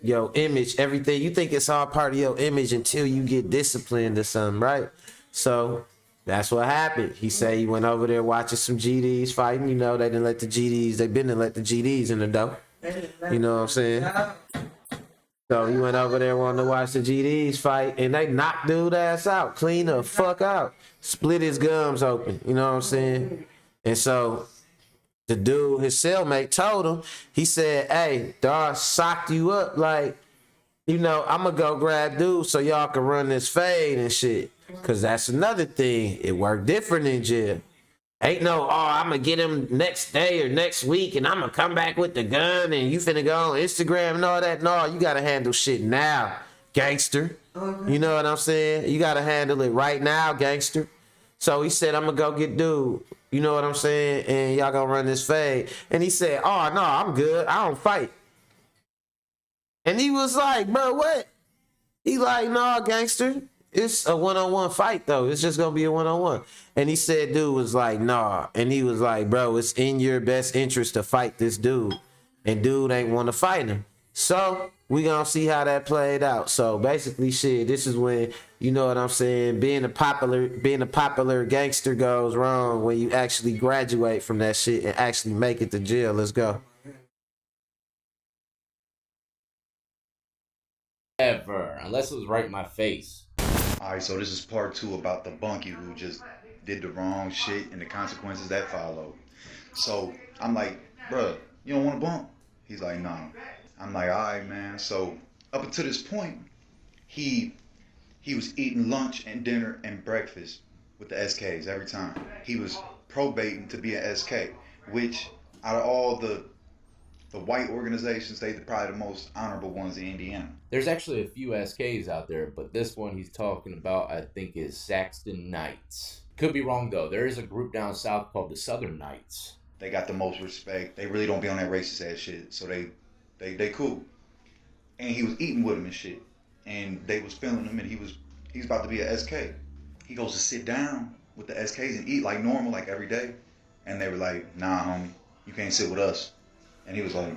your image, everything, you think it's all part of your image until you get disciplined or something, right? So that's what happened. He said he went over there watching some GDs fighting. You know, they been to let the GDs in the door. You know what I'm saying? So he went over there wanting to watch the GDs fight, and they knocked dude ass out, clean the fuck out, split his gums open. You know what I'm saying? And so the dude, his cellmate, told him, he said, hey, dog socked you up, like, you know, I'm gonna go grab dude so y'all can run this fade and shit. Cause that's another thing. It worked different in jail. Ain't no, I'm gonna get him next day or next week and I'm gonna come back with the gun and you finna go on Instagram and all that. No, you gotta handle shit now, gangster. You know what I'm saying? You gotta handle it right now, gangster. So he said, I'm gonna go get dude. You know what I'm saying? And y'all gonna run this fade. And he said, oh, no, I'm good. I don't fight. And he was like, bro, what? He like, no, gangster. It's a one-on-one fight, though. It's just gonna be a one-on-one. And he said, dude was like, nah. And he was like, bro, it's in your best interest to fight this dude. And dude ain't want to fight him. So we gonna see how that played out. So basically, shit, this is when, you know what I'm saying, being a popular gangster goes wrong when you actually graduate from that shit and actually make it to jail. Let's go. Ever, unless it was right in my face. All right, so this is part 2 about the bunkie who just did the wrong shit and the consequences that followed. So I'm like, bruh, you don't want to bump? He's like, no. I'm like, all right, man. So up until this point, he was eating lunch and dinner and breakfast with the SKs every time. He was probating to be an SK, which out of all the white organizations, they're probably the most honorable ones in Indiana. There's actually a few SKs out there, but this one he's talking about, I think, is Saxton Knights. Could be wrong, though. There is a group down south called the Southern Knights. They got the most respect. They really don't be on that racist ass shit. So they cool. And he was eating with them and shit. And they was feeling him, and he's about to be a SK. He goes to sit down with the SKs and eat like normal, like every day. And they were like, nah, homie, you can't sit with us. And he was like,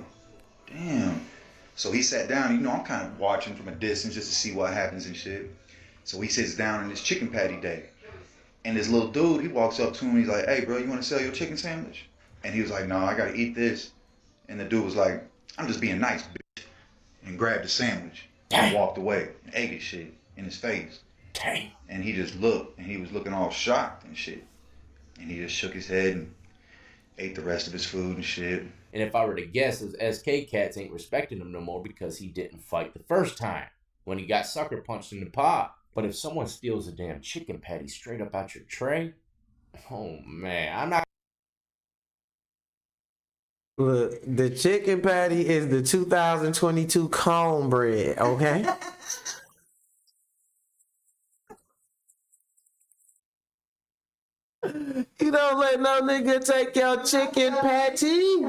damn. So he sat down. You know, I'm kind of watching from a distance just to see what happens and shit. So he sits down in this chicken patty day. And this little dude, he walks up to him. He's like, hey, bro, you want to sell your chicken sandwich? And he was like, no, I got to eat this. And the dude was like, I'm just being nice, bitch. And grabbed the sandwich and walked away and ate his shit in his face. Dang. And he just looked, and he was looking all shocked and shit. And he just shook his head and ate the rest of his food and shit. And if I were to guess, his SK cats ain't respecting him no more because he didn't fight the first time when he got sucker punched in the pot. But if someone steals a damn chicken patty straight up out your tray, oh man, I'm not. Look, the chicken patty is the 2022 cornbread, okay? You don't let no nigga take your chicken patty.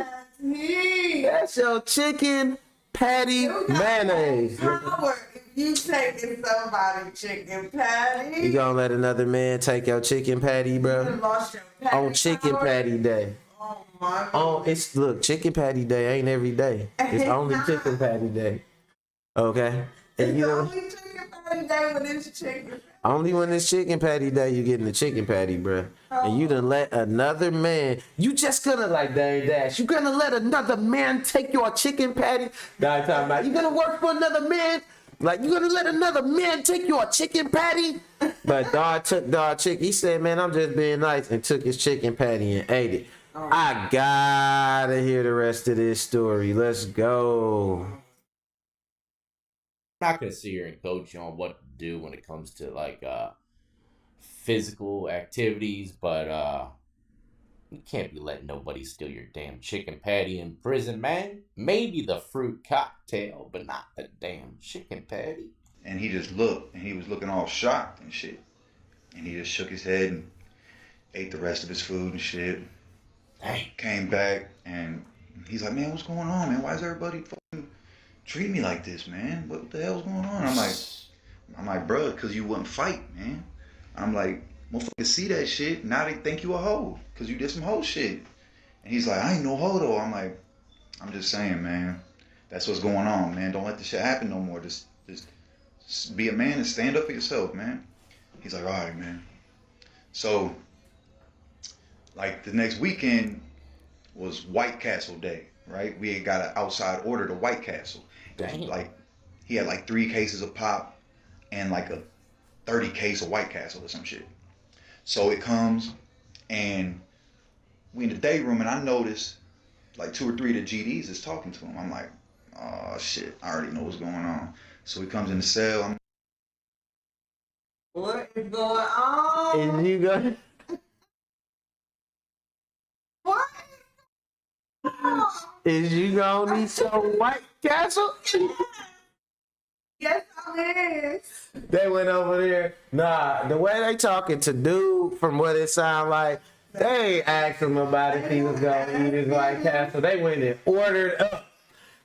That's your chicken patty mayonnaise. Power. If You taking somebody chicken patty? You gonna let another man take your chicken patty, You bro? lost your patty On chicken power? patty day. Oh my Oh, God. it's look, chicken patty day ain't every day. It's only chicken patty day. Okay? And It's you know, only chicken patty day when it's chicken. only when it's chicken patty day you getting the chicken patty, bro. And you done let another man, you just gonna like Dame Dash, you gonna let another man take your chicken patty? Nah, I'm talking about you gonna work for another man? Like you gonna let another man take your chicken patty? But dog took dog chicken. He said, man, I'm just being nice, and took his chicken patty and ate it. I gotta hear the rest of this story. Let's go. I'm not gonna sit here and coach you on what to do when it comes to like physical activities, but you can't be letting nobody steal your damn chicken patty in prison, man. Maybe the fruit cocktail, but not the damn chicken patty. And he just looked, and he was looking all shocked and shit. And he just shook his head and ate the rest of his food and shit. Dang. Came back, and he's like, man, what's going on, man? Why is everybody fucking treating me like this, man? What the hell's going on? I'm like, bro, because you wouldn't fight, man. I'm like, motherfuckers see that shit, now they think you a hoe, because you did some hoe shit. And he's like, I ain't no hoe, though. I'm like, I'm just saying, man. That's what's going on, man. Don't let this shit happen no more. Just be a man and stand up for yourself, man. He's like, all right, man. So, like, the next weekend was White Castle Day, right? We had got an outside order to White Castle. It was Damn. like, he had like 3 cases of pop and like a 30 case of White Castle or some shit. So it comes, and we in the day room, and I noticed like 2 or 3 of the GDs is talking to him. I'm like, oh shit, I already know what's going on. So he comes in the cell. I'm What is going on? And you go. What? Is you gonna need some White Castle? Yes, I is. They went over there. Nah, the way they talking to dude, from what it sound like, they ain't asked him about if he was gonna eat his White Castle. They went and ordered up.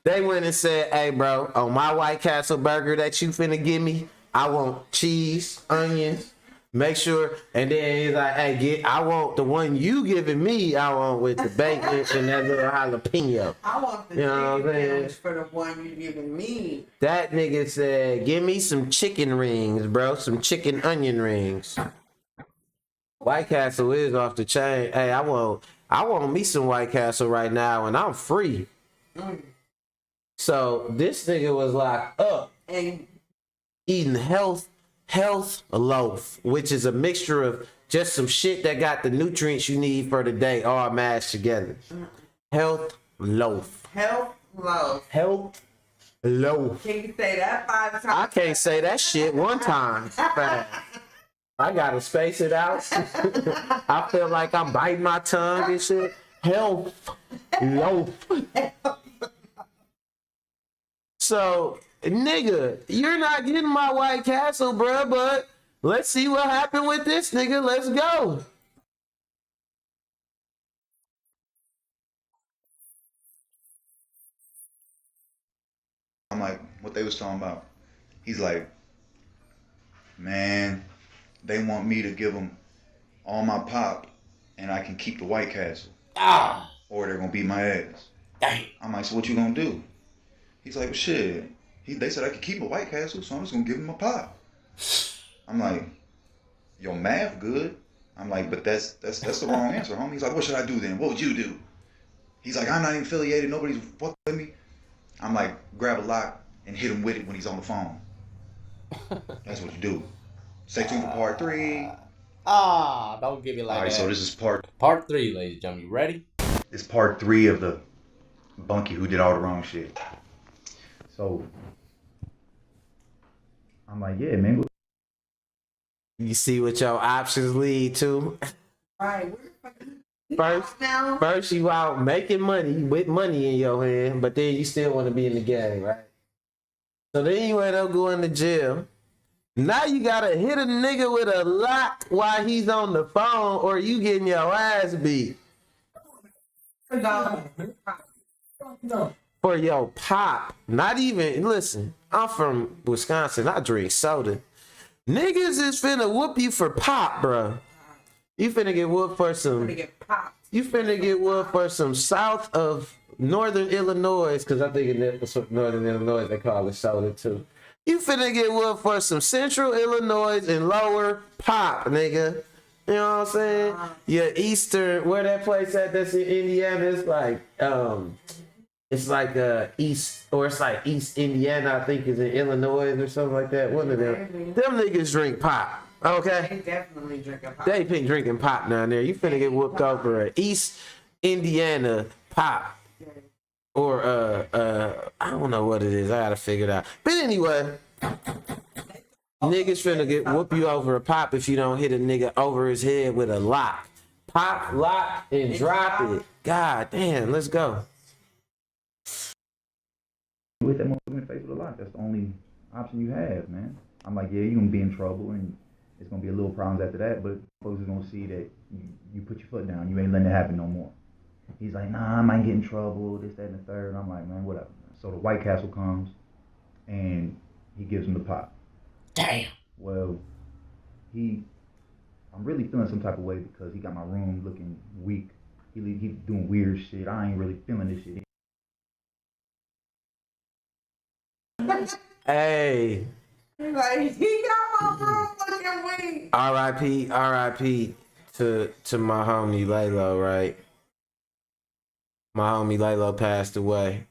They went and said, hey bro, on my White Castle burger that you finna give me, I want cheese, onions, make sure. And then he's like, hey, I want the one you giving me, I want with the bacon and that little jalapeno. I want the You know what I'm chicken saying? sandwich for the one you giving me. That nigga said, give me some chicken rings, bro. Some chicken onion rings. White Castle is off the chain. Hey, I want me some White Castle right now, and I'm free. So this nigga was locked up And eating health loaf, which is a mixture of just some shit that got the nutrients you need for the day all mashed together. Health loaf. health loaf. Health loaf. Can you say that 5 times? I can't say that shit one time fast. I gotta space it out. I feel like I'm biting my tongue and shit. Health loaf. So, nigga, you're not getting my White Castle, bruh, but let's see what happened with this nigga. Let's go. like, what they was talking about. He's like, man, they want me to give them all my pop and I can keep the White Castle. Ah, Or they're going to beat my ass. dang. I'm like, so what you going to do? He's like, well, shit. They said I could keep a White Castle, so I'm just going to give them a pop. I'm like, your math good. I'm like, but that's the wrong answer, homie. He's like, what should I do then? What would you do? He's like, I'm not even affiliated. Nobody's fucking with me. I'm like, grab a lock and hit him with it when he's on the phone. That's what you do. Stay tuned for part 3. Ah, don't give me like All right, that. so this is part 3, ladies and gentlemen. You ready? It's part 3 of the bunkie who did all the wrong shit. So I'm like, yeah, man. You see what your options lead to? Right. Where the fuck is First, now? first you out making money with money in your hand, but then you still want to be in the game, right? So then you end up going to jail. Now you gotta hit a nigga with a lock while he's on the phone, or you getting your ass beat. No. for your pop. Not even, listen, I'm from Wisconsin. I drink soda. Niggas is finna whoop you for pop, bro. You finna get whooped for some. You finna get whooped for some south of northern Illinois, because I think in northern Illinois they call it soda too. You finna get whooped for some central Illinois and lower pop, nigga. You know what I'm saying? Your eastern, where that place at that's in Indiana, it's like east, or it's like East Indiana, I think is in Illinois or something like that. One of them. Them niggas drink pop. Okay? They definitely drink a pop. They been drinking pop down there. You finna get whooped over a East Indiana pop. Or I don't know what it is. I gotta figure it out. But anyway, niggas finna get whoop you over a pop if you don't hit a nigga over his head with a lock. Pop, lock, and drop it. God damn, let's go. You hit that motherfucker in the face with a lock. That's the only option you have, man. I'm like, yeah, you're gonna be in trouble, and it's gonna be a little problems after that, but folks are gonna see that you put your foot down. You ain't letting it happen no more. He's like, nah, I might get in trouble, this, that, and the third. And I'm like, man, whatever. So the White Castle comes, and he gives him the pop. Damn. Well, I'm really feeling some type of way because he got my room looking weak. He doing weird shit. I ain't really feeling this shit. Hey. Like, he got my room looking weak. R.I.P. to my homie Laylo, right? My homie Laylo passed away.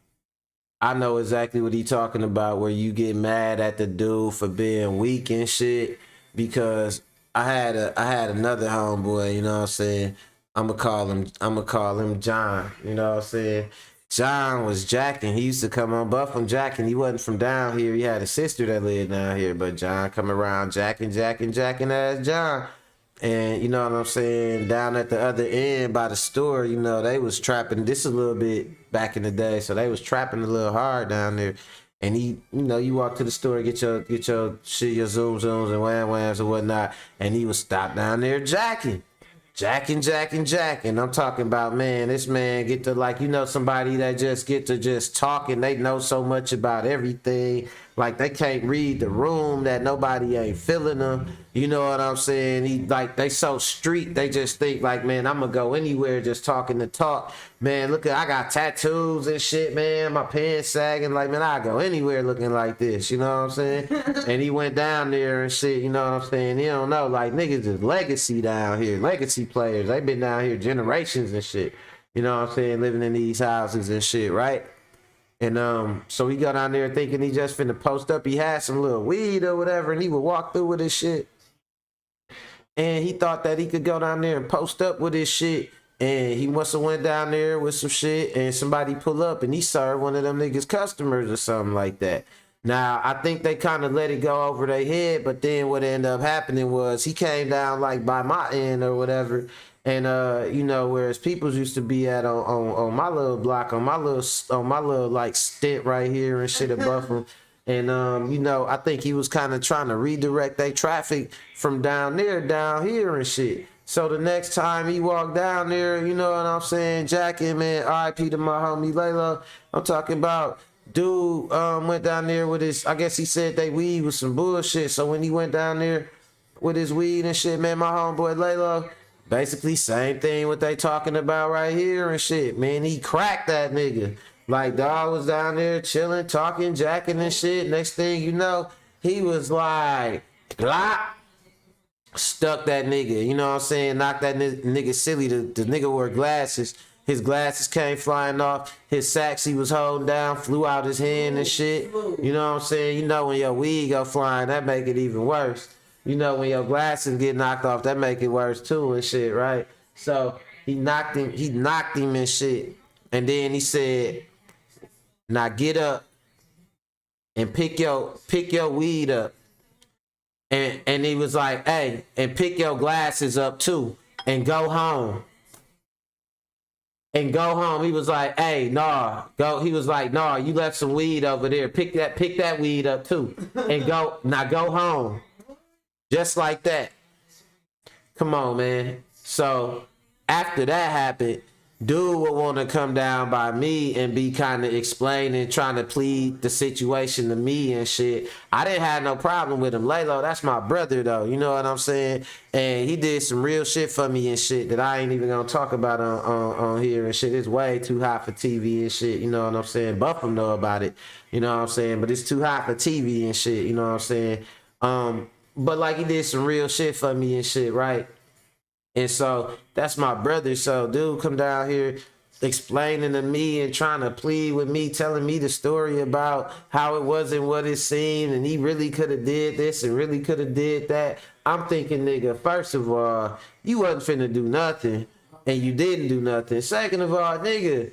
I know exactly what he talking about, where you get mad at the dude for being weak and shit, because I had another homeboy, you know what I'm saying? I'ma call him John, you know what I'm saying? John was jacking. He used to come on Buff from jacking. He wasn't from down here. He had a sister that lived down here, but John come around jacking ass John. And you know what I'm saying? Down at the other end by the store, you know, they was trapping. This is a little bit back in the day, so they was trapping a little hard down there. And he, you know, you walk to the store and get your shit, your zooms and whams and whatnot, and he was stopped down there jacking. I'm talking about, man, this man get to, like, you know, somebody that just get to just talk and they know so much about everything. Like, they can't read the room, that nobody ain't feeling them. You know what I'm saying? He, like, they so street, they just think, like, man, I'm gonna go anywhere just talking the talk. Man, look, I got tattoos and shit, man. My pants sagging. Like, man, I go anywhere looking like this. You know what I'm saying? And he went down there and shit, you know what I'm saying? He don't know, like, niggas is legacy down here. Legacy players. They been down here generations and shit. You know what I'm saying? Living in these houses and shit, right? And so he got down there thinking he just finna post up. He had some little weed or whatever, and he would walk through with his shit. And he thought that he could go down there and post up with his shit. And he must have went down there with some shit, and somebody pull up, and he served one of them niggas' customers or something like that. Now, I think they kind of let it go over their head, but then what ended up happening was he came down like by my end or whatever. And you know, whereas people's used to be at on my little block, on my little like stint right here and shit above them. And you know, I think he was kind of trying to redirect their traffic from down there down here and shit. So the next time he walked down there, you know what I'm saying, jacking, man, R.I.P. to my homie Laylo. I'm talking about dude went down there with his, I guess he said they weed was some bullshit. So when he went down there with his weed and shit, man, my homeboy Laylo, basically same thing what they talking about right here and shit. Man, he cracked that nigga. Like, dog was down there chilling, talking, jacking and shit. Next thing you know, he was like, glop, stuck that nigga. You know what I'm saying? Knocked that nigga silly. The nigga wore glasses. His glasses came flying off. His sacks he was holding down flew out his hand and shit. You know what I'm saying? You know when your weed go flying, that make it even worse. You know, when your glasses get knocked off, that make it worse too and shit, right? So he knocked him and shit. And then he said, now get up and pick your weed up. And he was like, hey, and pick your glasses up too and go home. And go home. He was like, hey, nah, go. He was like, nah, you left some weed over there. Pick that weed up too. And go home. Just like that. Come on, man. So after that happened, dude would want to come down by me and be kind of explaining, trying to plead the situation to me and shit. I didn't have no problem with him. Laylo, that's my brother though, you know what I'm saying? And he did some real shit for me and shit that I ain't even gonna talk about on here and shit. It's way too hot for TV and shit, you know what I'm saying? Buffum know about it, you know what I'm saying? But it's too hot for TV and shit, you know what I'm saying? But like he did some real shit for me and shit, right? And so that's my brother. So dude come down here explaining to me and trying to plead with me, telling me the story about how it wasn't what it seemed and he really could have did this and really could have did that. I'm thinking, nigga, first of all, you wasn't finna do nothing and you didn't do nothing. Second of all, nigga,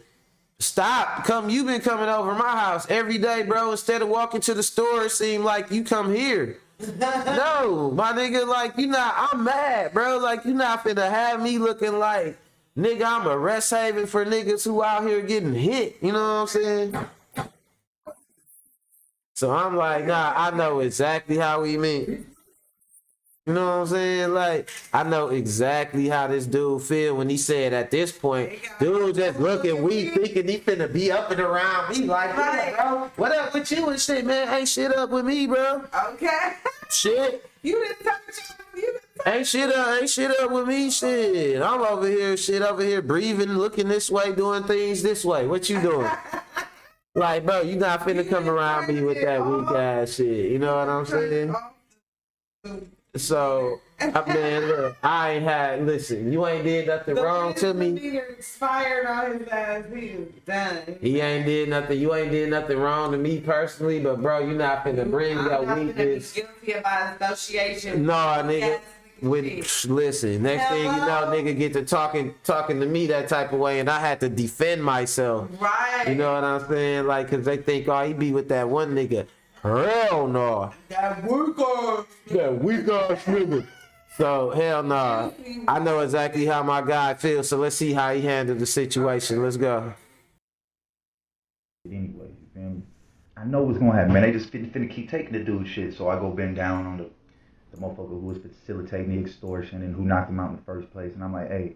stop. You been coming over my house every day, bro. Instead of walking to the store, it seemed like you come here. No, my nigga, like, I'm mad, bro. Like, you not finna have me looking like, nigga, I'm a rest haven for niggas who out here getting hit. You know what I'm saying? So I'm like, nah, I know exactly how we mean. You know what I'm saying? Like, I know exactly how this dude feel when he said at this point, dude just looking weak, thinking he finna be up and around me. Like, hey, bro, what up with you and shit, man? Ain't shit up with me, bro. Okay. Shit. You didn't touch you. Ain't shit up with me, shit. I'm over here breathing, looking this way, doing things this way. What you doing? Like, bro, you not finna come around me with that weak ass shit. You know what I'm saying? So, man, look, listen, you ain't did nothing wrong to me. Expired on his ass. He was done. He ain't did nothing. You ain't did nothing wrong to me personally, but bro, you not finna bring your weakness. Guilty about association. No, nigga. Listen, next thing you know, nigga get to talking to me that type of way, and I had to defend myself. Right. You know what I'm saying? Like, cause they think, oh, he be with that one nigga. Hell no. That weak ass nigga. So hell no. I know exactly how my guy feels. So let's see how he handled the situation. Let's go. Anyway, you feel me? I know what's gonna happen, man. They just finna keep taking the dude shit. So I go bend down on the motherfucker who was facilitating the extortion and who knocked him out in the first place. And I'm like, hey,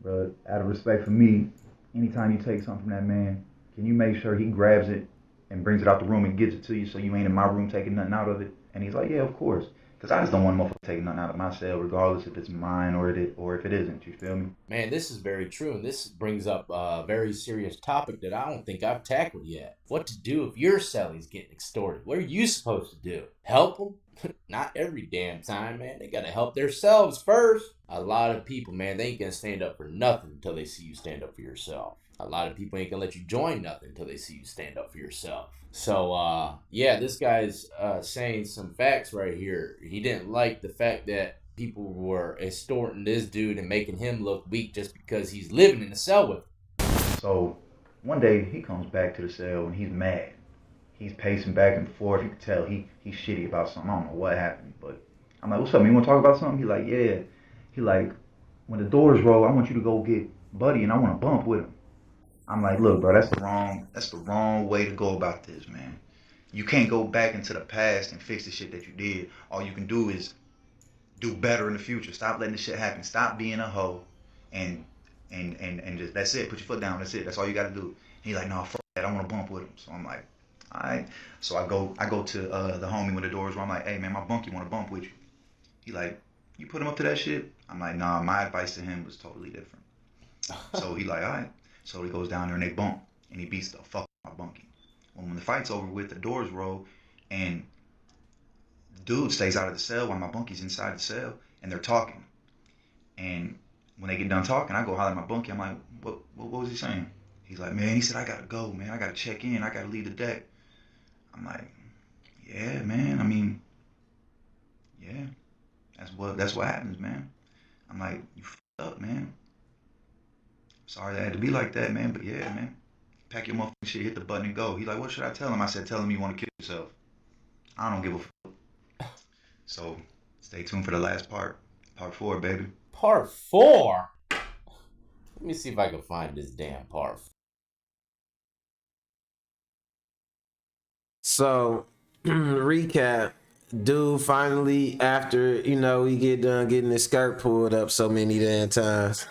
bro, out of respect for me, anytime you take something from that man, can you make sure he grabs it and brings it out the room and gives it to you so you ain't in my room taking nothing out of it? And he's like, yeah, of course. Because I just don't want a motherfucker taking nothing out of my cell, regardless if it's mine or if it isn't. You feel me? Man, this is very true, and this brings up a very serious topic that I don't think I've tackled yet. What to do if your celly's getting extorted? What are you supposed to do? Help them? Not every damn time, man. They gotta help themselves first. A lot of people, man, they ain't gonna stand up for nothing until they see you stand up for yourself. A lot of people ain't gonna let you join nothing until they see you stand up for yourself. So, yeah, this guy's saying some facts right here. He didn't like the fact that people were extorting this dude and making him look weak just because he's living in the cell with him. So, one day, he comes back to the cell and he's mad. He's pacing back and forth. You can tell he's shitty about something. I don't know what happened, but I'm like, what's up, man? You want to talk about something? He like, yeah. He like, when the doors roll, I want you to go get Buddy and I want to bump with him. I'm like, look, bro, that's the wrong way to go about this, man. You can't go back into the past and fix the shit that you did. All you can do is do better in the future. Stop letting this shit happen. Stop being a hoe, and just that's it. Put your foot down. That's it. That's all you got to do. And he's like, no, fuck that. I want to bump with him. So I'm like, all right. So I go to the homie when the doors were. I'm like, hey man, my bunkie want to bump with you. He like, you put him up to that shit? I'm like, nah. My advice to him was totally different. So he like, all right. So he goes down there and they bump, and he beats the fuck out of my bunkie. When the fight's over with, the doors roll, and dude stays out of the cell while my bunkie's inside the cell, and they're talking. And when they get done talking, I go holler at my bunkie. I'm like, what was he saying? He's like, man, he said, I gotta go, man. I gotta check in. I gotta leave the deck. I'm like, yeah, man. I mean, yeah, that's what happens, man. I'm like, you f***ed up, man. Sorry that had to be like that, man, but yeah, man. Pack your motherfucking shit, hit the button and go. He's like, what should I tell him? I said, tell him you want to kill yourself. I don't give a fuck. So, stay tuned for the last part. Part 4, baby. Part 4? Let me see if I can find this damn part 4. So, recap. Dude finally, after, we get done getting his skirt pulled up so many damn times.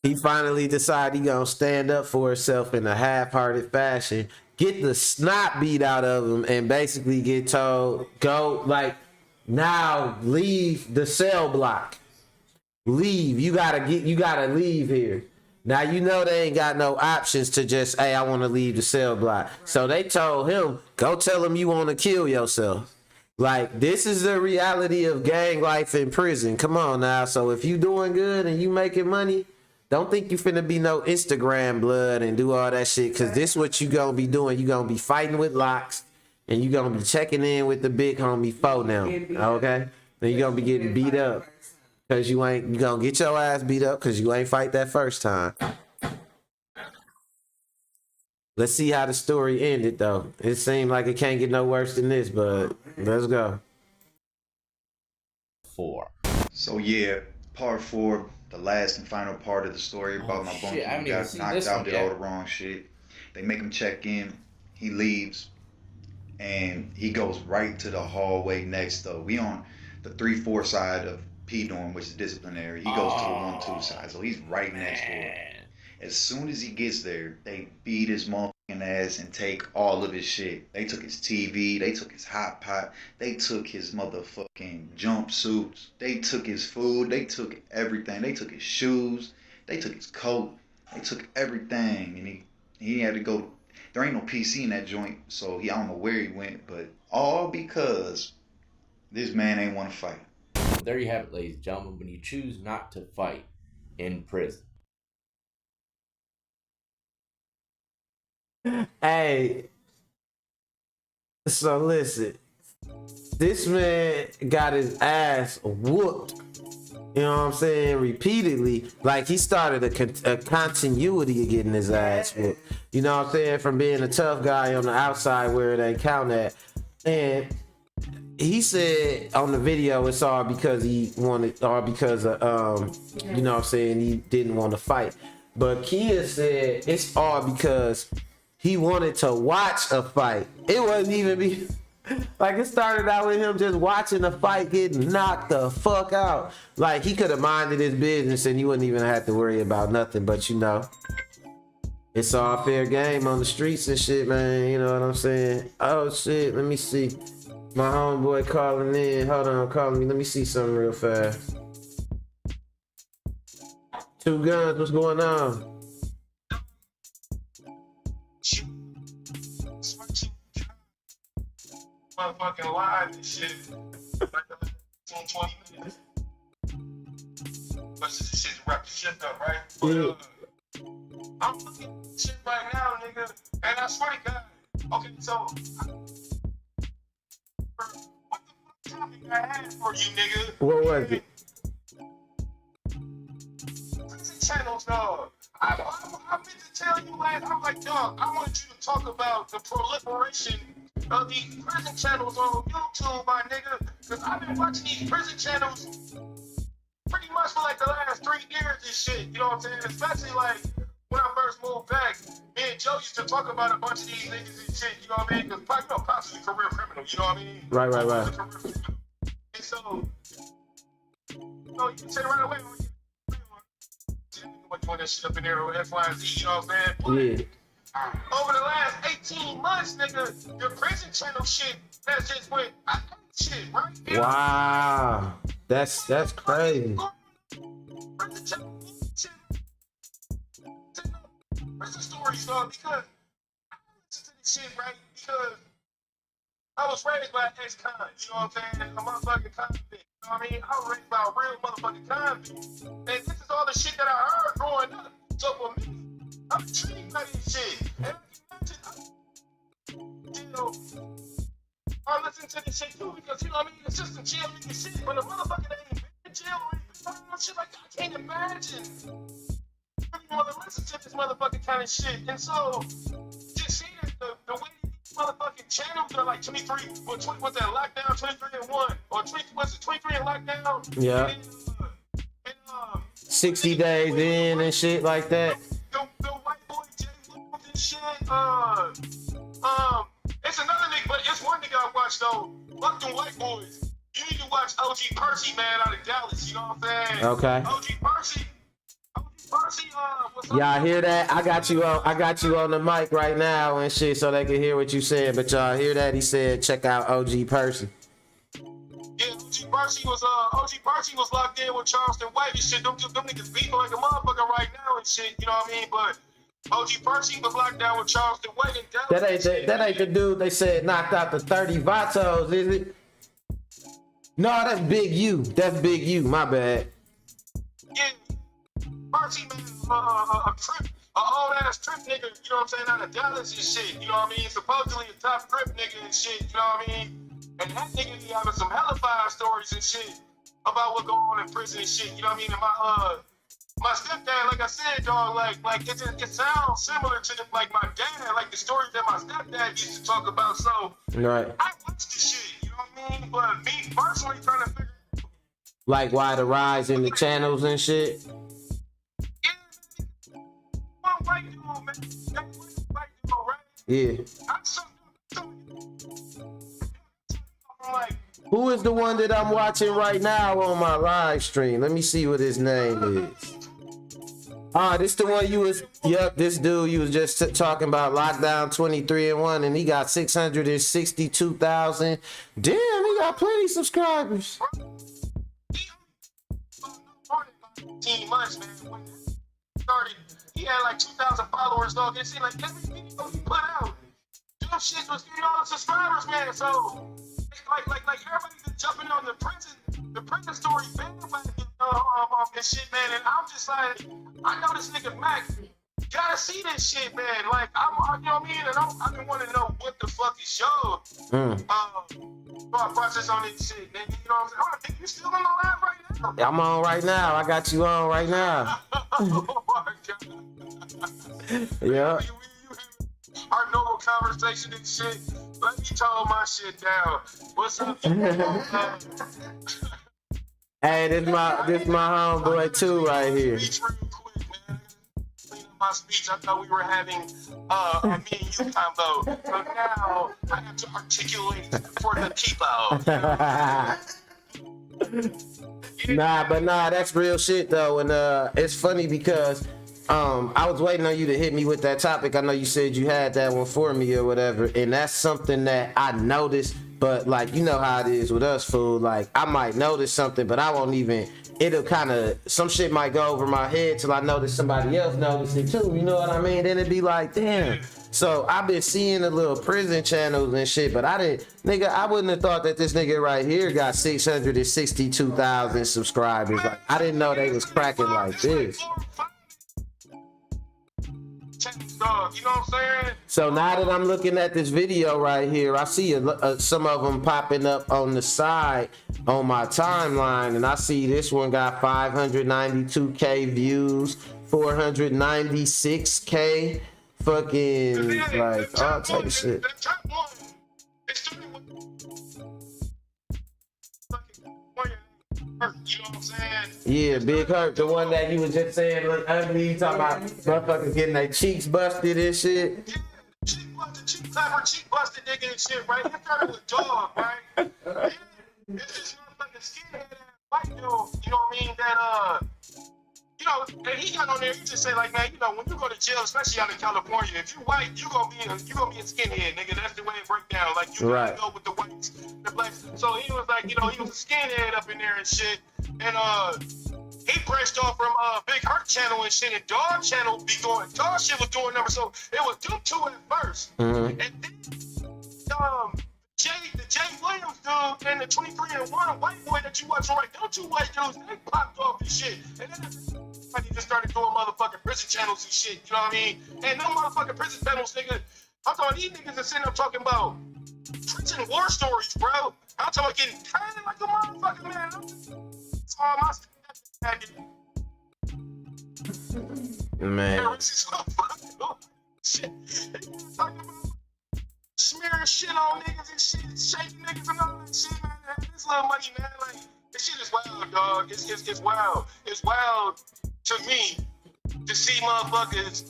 He finally decided he gonna stand up for himself in a half-hearted fashion, get the snot beat out of him, and basically get told, go, like, now leave the cell block. Leave. You gotta leave here. Now you know they ain't got no options to just, hey, I want to leave the cell block. So they told him, go tell him you want to kill yourself. Like, this is the reality of gang life in prison. Come on now. So if you doing good and you making money, don't think you finna be no Instagram blood and do all that shit, because this what you gonna be doing. You gonna be fighting with locks, and you gonna be checking in with the big homie foe now, okay? And you gonna be getting beat up. Cause you gonna get your ass beat up because you ain't fight that first time. Let's see how the story ended though. It seemed like it can't get no worse than this, but let's go. 4. So yeah, part 4, the last and final part of the story about my bunkie I haven't who even got seen knocked this out, one did yet. all the wrong shit. They make him check in. He leaves, and he goes right to the hallway next. Though we on the 3-4 side of P dorm, which is disciplinary. He goes to the 1-2 side, so he's right next door. As soon as he gets there, they beat his motherfucking ass and take all of his shit. They took his TV, they took his hot pot, they took his motherfucking jumpsuits, they took his food, they took everything. They took his shoes, they took his coat, they took everything, and he had to go. There ain't no PC in that joint, so I don't know where he went, but all because this man ain't want to fight. There you have it, ladies and gentlemen. When you choose not to fight in prison. Hey, so listen, this man got his ass whooped. You know what I'm saying? Repeatedly. Like, he started a continuity of getting his ass whooped. You know what I'm saying? From being a tough guy on the outside where it ain't count at. And he said on the video it's all because he wanted, or because of, you know what I'm saying, he didn't want to fight. But Kia said it's all because he wanted to watch a fight. It wasn't even be like, it started out with him just watching a fight getting knocked the fuck out. Like, he could have minded his business and he wouldn't even have to worry about nothing. But you know, it's all fair game on the streets and shit, man. You know what I'm saying? Oh shit, let me see. My homeboy calling in. Hold on, calling me. Let me see something real fast. Two Guns, what's going on? Motherfucking live and shit. Like the last 20 minutes. But this shit wrap the shit up, right? Yeah. I'm looking at shit right now, nigga. And I swear to God. Okay, so what the fuck topic I had for you, nigga? What was it? Prison channels, dog. I've been to tell you, lad. I'm like, dog, I want you to talk about the proliferation of these prison channels on YouTube, my nigga. Because I've been watching these prison channels pretty much for like the last 3 years and shit. You know what I'm saying? Especially like when I first moved back, me and Joe used to talk about a bunch of these niggas and shit. You know what I mean? Because Pops is a career criminal. You know what I mean? Right. And so, you know, you can say right away, what doing that shit up in there with X, Y, and Z, you know what I'm saying? Yeah. Over the last 18 months, nigga, your prison channel shit has just went shit, right? Yeah. Wow. That's crazy. Prison channel shit. Prison stories, dog, because I listen to this shit, right? Because I was raised by an ex-con, you know what I'm saying? A motherfucking convict, you know what I mean? I was raised by a real motherfucking convict. And this is all the shit that I heard growing up. So for me, I'm intrigued by this shit. And I can imagine, you know, I listen to this shit too because, you know what I mean? It's just some chill nigga shit. But a motherfucker that ain't been in jail or anything, shit like that, I can't imagine. I really want to listen to this motherfucking kind of shit. And so, just seeing the way motherfucking channels are like 23, what's that, lockdown, 23 and 1, or 20, what's it, 23 and lockdown? Yeah. And 60 days in and shit like that. The white boy Jay Lewis and shit, it's another nigga, but it's one nigga I watched though, fuck them white boys. You need to watch OG Percy, man, out of Dallas, you know what I'm saying? Okay. OG Percy, Y'all hear that? I got you on the mic right now and shit so they can hear what you said. But y'all hear that? He said, check out OG Percy. Yeah, OG Percy was locked in with Charleston White and shit. Them niggas beefing like a motherfucker right now and shit. You know what I mean? But OG Percy was locked down with Charleston White and Dallas. That ain't the dude they said knocked out the 30 Vatos, is it? No, that's Big U. That's Big U. My bad. Yeah, Percy, man, a old ass trip nigga, you know what I'm saying, out of Dallas and shit, you know what I mean? Supposedly a top trip nigga and shit, you know what I mean? And that nigga be having some hella fire stories and shit about what go on in prison and shit, you know what I mean? And my stepdad, like I said, dog, like it sounds similar to like my dad, like the stories that my stepdad used to talk about. So Right. I watched the shit, you know what I mean? But me personally trying to figure Like why the rise in the channels and shit. one white dude, man. That white dude, right? Yeah. I'm so like, Who is the one that I'm watching right now on my live stream? Let me see what his name is. This the one you was, yep, this dude you was just talking about, Lockdown 23-1, and he got 662,000. Damn, he got plenty of subscribers. 18 months, man. When he started, he had like 2,000 followers, dog. It seemed like every video he put out, them shit was getting all the subscribers, man. So, like everybody been jumping on the prison story bandwagon, and shit, man. And I'm just like, I know this nigga Mac. Gotta see this shit, man. Like, you know what I mean? And I've been wanting to know what the fuck he showed. Thought process on this shit, man. You know what I'm saying? I think you still on the live right now. I'm on right now. I got you on right now. Oh my God. Yeah. Our normal conversation and shit. Let me tone my shit down. What's up? Hey, this my homeboy too right here. Speech real quick, man. Clean up my speech. I thought we were having a me and you combo. So now I have to articulate for the people. Nah, that's real shit though, and it's funny because I was waiting on you to hit me with that topic. I know you said you had that one for me or whatever, and that's something that I noticed. But like, you know how it is with us, fool. Like I might notice something, but I won't even. It'll kind of, some shit might go over my head till I notice somebody else notice it too. You know what I mean? Then it'd be like, damn. So I've been seeing the little prison channels and shit, but I wouldn't have thought that this nigga right here got 662,000 subscribers. Like I didn't know they was cracking like this. Dog, you know what I'm saying? So now that I'm looking at this video right here, I see some of them popping up on the side on my timeline, and I see this one got 592K views, 496K, fucking like all type of shit. The top one, it started with you know what I'm saying? Yeah, Big Hurt, the one that he was just saying look ugly. He talking about motherfuckers getting their cheeks busted and shit. Yeah, cheek busted nigga and shit, right? It started with dog, right? Yeah, it's this motherfucking skinhead ass white dude, you know what I mean? That you know, and he got on there, he just say like, man, you know, when you go to jail, especially out in California, if you white, you gonna be a skinhead, nigga. That's the way it breaks down. Like you right. Go with the whites, the blacks. So he was like, you know, he was a skinhead up in there and shit. And he branched off from Big Hurt channel and shit, and Dog channel be going. Dog shit was doing numbers, so it was them two at first. And then the Jay Williams dude and the 23-1 white boy that you watching right, them two white dudes, they popped off this shit. And then he just started doing motherfucking prison channels and shit, you know what I mean? And them motherfucking prison channels, nigga, I'm talking these niggas are sitting up talking about prison war stories, bro. I'm talking about getting turned like a motherfucker, man. That's all my Man. Shit. Talking about smearing shit on niggas and shit, shaking niggas and all that shit, man. This little money, man, like, this shit is wild, dog. It's wild. It's wild to me to see motherfuckers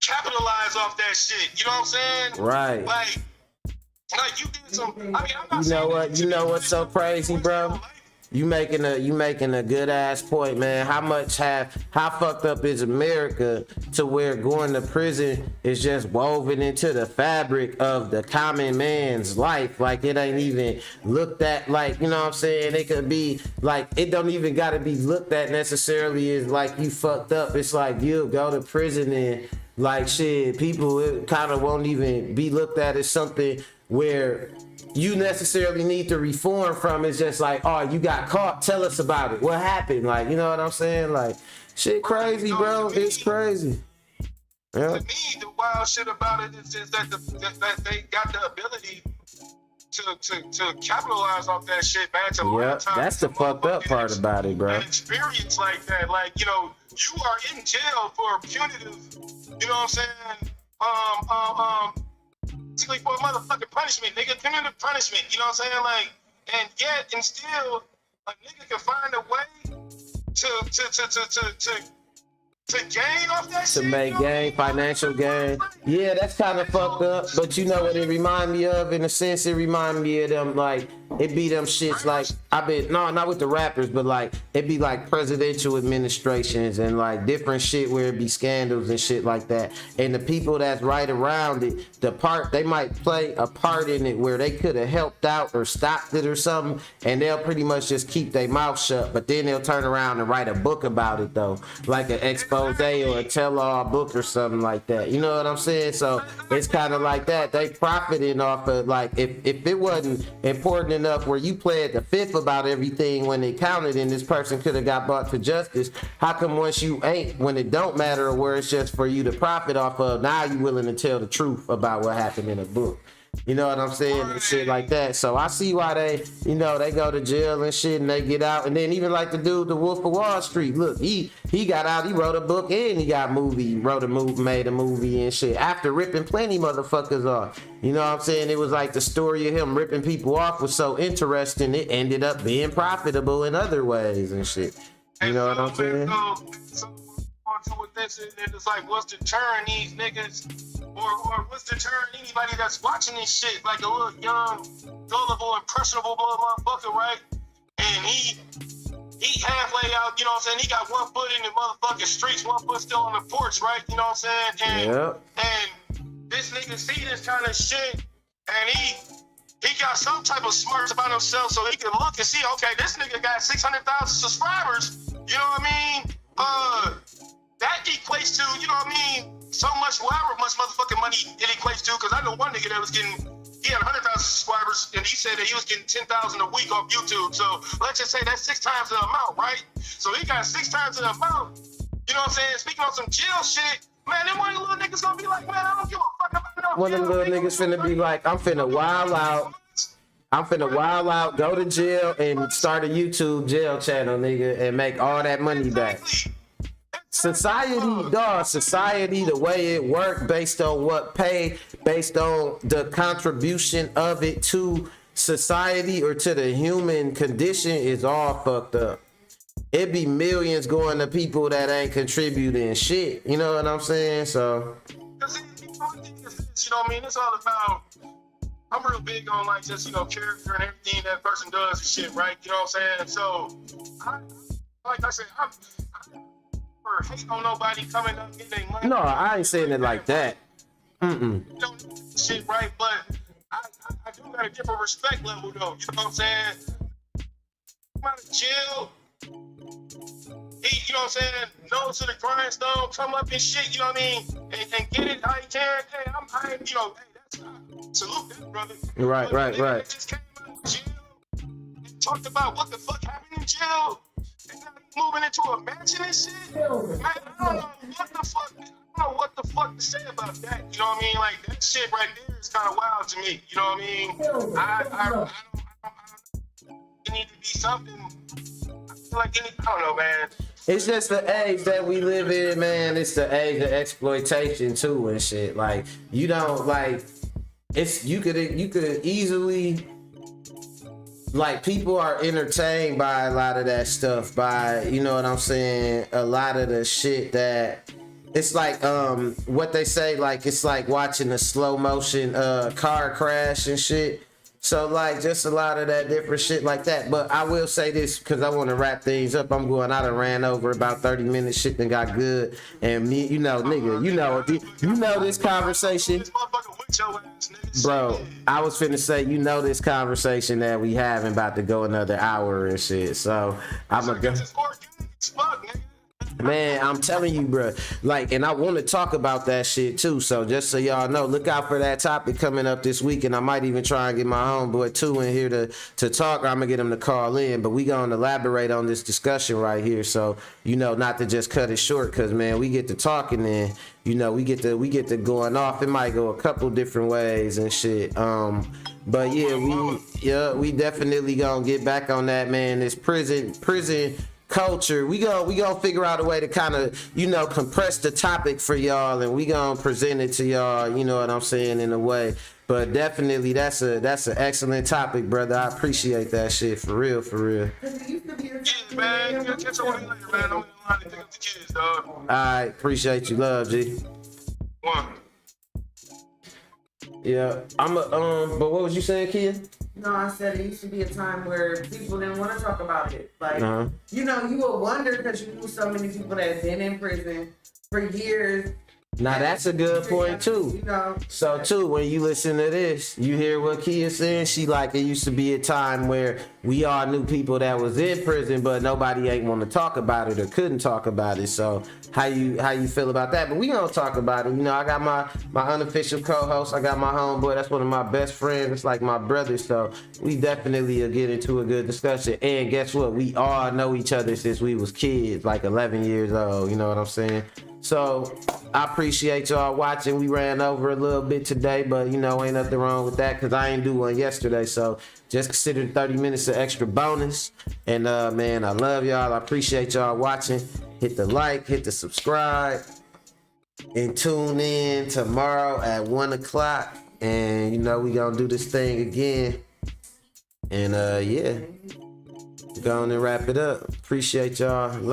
capitalize off that shit. You know what I'm saying? Right. Like you did some. I mean, I'm not You know what? You know what's so crazy, bro? You making a good ass point, man. How fucked up is America to where going to prison is just woven into the fabric of the common man's life? Like it ain't even looked at, like, you know what I'm saying? It could be like, it don't even gotta be looked at necessarily as like you fucked up. It's like you go to prison and like shit, people, it kind of won't even be looked at as something where you necessarily need to reform from. It's just like, oh, you got caught, tell us about it, what happened, like, you know what I'm saying? Like shit crazy, bro. It's crazy. Yeah. To me, the wild shit about it is just that that they got the ability to capitalize off that shit, man. Yeah, that's the fucked up part about it, bro. An experience like that, like, you know, you are in jail for punitive, you know what I'm saying? Basically for a motherfucking punishment, nigga, punitive punishment, you know what I'm saying? Like, and yet and still, a nigga can find a way to gain off that shit. To make gain, financial gain. Yeah, that's kind of fucked up. But you know what it remind me of? In a sense, it remind me of them, like, it be them shits like, not with the rappers, but like, it be like presidential administrations and like different shit where it be scandals and shit like that. And the people that's right around it, they might play a part in it where they could have helped out or stopped it or something, and they'll pretty much just keep their mouth shut, but then they'll turn around and write a book about it though, like an expose or a tell-all book or something like that. You know what I'm saying? So it's kind of like that. They profiting off of, like, if it wasn't important enough where you played the fifth about everything when it counted and this person could have got brought to justice, how come once you ain't, when it don't matter or where it's just for you to profit off of, now you willing to tell the truth about what happened in a book? You know what I'm saying? And shit like that. So I see why they, you know, they go to jail and shit and they get out. And then even like the dude, the Wolf of Wall Street, look, he got out, he wrote a book and he got made a movie and shit after ripping plenty motherfuckers off. You know what I'm saying? It was like the story of him ripping people off was so interesting, it ended up being profitable in other ways and shit. You know what I'm saying? So with this, and it's like, what's deterring these niggas, or what's deterring anybody that's watching this shit, like a little young, gullible, impressionable motherfucker, right? And he halfway out, you know what I'm saying? He got one foot in the motherfucking streets, one foot still on the porch, right? You know what I'm saying? And this nigga see this kind of shit, and he got some type of smarts about himself, so he can look and see, okay, this nigga got 600,000 subscribers. You know what I mean? That equates to, you know what I mean, so much, however much motherfucking money it equates to, because I know one nigga that was getting, he had 100,000 subscribers, and he said that he was getting 10,000 a week off YouTube. So let's just say that's 6 times the amount, right? So he got 6 times the amount. You know what I'm saying? Speaking on some jail shit, man, them one of the little niggas gonna be like, man, I don't give a fuck about no one of them little niggas finna be like, I'm finna wild out, go to jail, and start a YouTube jail channel, nigga, and make all that money back. Society, the way it worked, based on what pay, based on the contribution of it to society or to the human condition, is all fucked up. It be millions going to people that ain't contributing shit. You know what I'm saying? So, you know what I mean? It's all about, I'm real big on, like, just, you know, character and everything that person does and shit, right? You know what I'm saying? So, like I said, I hate on nobody coming up getting their money. No, I ain't saying it like that. You know, shit, right? But I do got a different respect level, though. You know what I'm saying? Come out of jail, he, you know what I'm saying, nose to the grindstone, come up and shit, you know what I mean? And get it how you can. Hey, you know, hey, that's, salute that, brother. Right. Just came out of jail and talked about what the fuck happened in jail. And now he's moving into a mansion and shit. Man, I don't know what the fuck to say about that. You know what I mean? Like, that shit right there is kind of wild to me. You know what I mean? I don't it need to be something. I feel like I don't know, man. It's just the age that we live in, man. It's the age of exploitation too and shit. Like, you don't, like, it's, you could easily, like, people are entertained by a lot of that stuff, by, you know what I'm saying, a lot of the shit that, it's like what they say, like, it's like watching a slow motion car crash and shit. So like just a lot of that different shit like that. But I will say this because I want to wrap things up. I'm going. I done ran over about 30 minutes. Shit done got good. And me, you know, nigga, you know this conversation, This motherfucker with your ass, nigga. bro. Shit. I was finna say, you know, this conversation that we having about to go another hour and shit. So I'm gonna go. It's organic as fuck, nigga. Man, I'm telling you, bro. Like, and I want to talk about that shit too. So just so y'all know, look out for that topic coming up this week. And I might even try and get my homeboy too in here to talk. Or I'm gonna get him to call in. But we gonna elaborate on this discussion right here. So you know, not to just cut it short, cause man, we get to talking and you know, we get to going off. It might go a couple different ways and shit. But yeah, we definitely gonna get back on that, man. This prison culture, we gonna figure out a way to kind of, you know, compress the topic for y'all, and we gonna present it to y'all, you know what I'm saying, in a way. But definitely that's an excellent topic, brother. I appreciate that shit, for real. It used to be a Yeah, man. You catch up with me later, man. I'm in the line to pick up the kids, dog. All right, appreciate you, love, G. One. Yeah, but what was you saying, Kia? No, I said it used to be a time where people didn't want to talk about it. Like, Uh-huh. you know, you would wonder because you knew so many people that had been in prison for years. Now that's a good point too. You know, So too, when you listen to this, you hear what Kia saying. She like, it used to be a time where we all knew people that was in prison, but nobody ain't want to talk about it or couldn't talk about it. So how you feel about that? But we gonna talk about it. You know, I got my unofficial co-host. I got my homeboy. That's one of my best friends. It's like my brother. So we definitely will get into a good discussion. And guess what? We all know each other since we was kids, like 11 years old. You know what I'm saying? So I appreciate y'all watching. We ran over a little bit today, but you know, ain't nothing wrong with that because I ain't do one yesterday. So just consider 30 minutes of extra bonus. And man, I love y'all. I appreciate y'all watching. Hit the like, hit the subscribe, and tune in tomorrow at 1 o'clock. And you know, we gonna do this thing again. And yeah, go on and wrap it up. Appreciate y'all.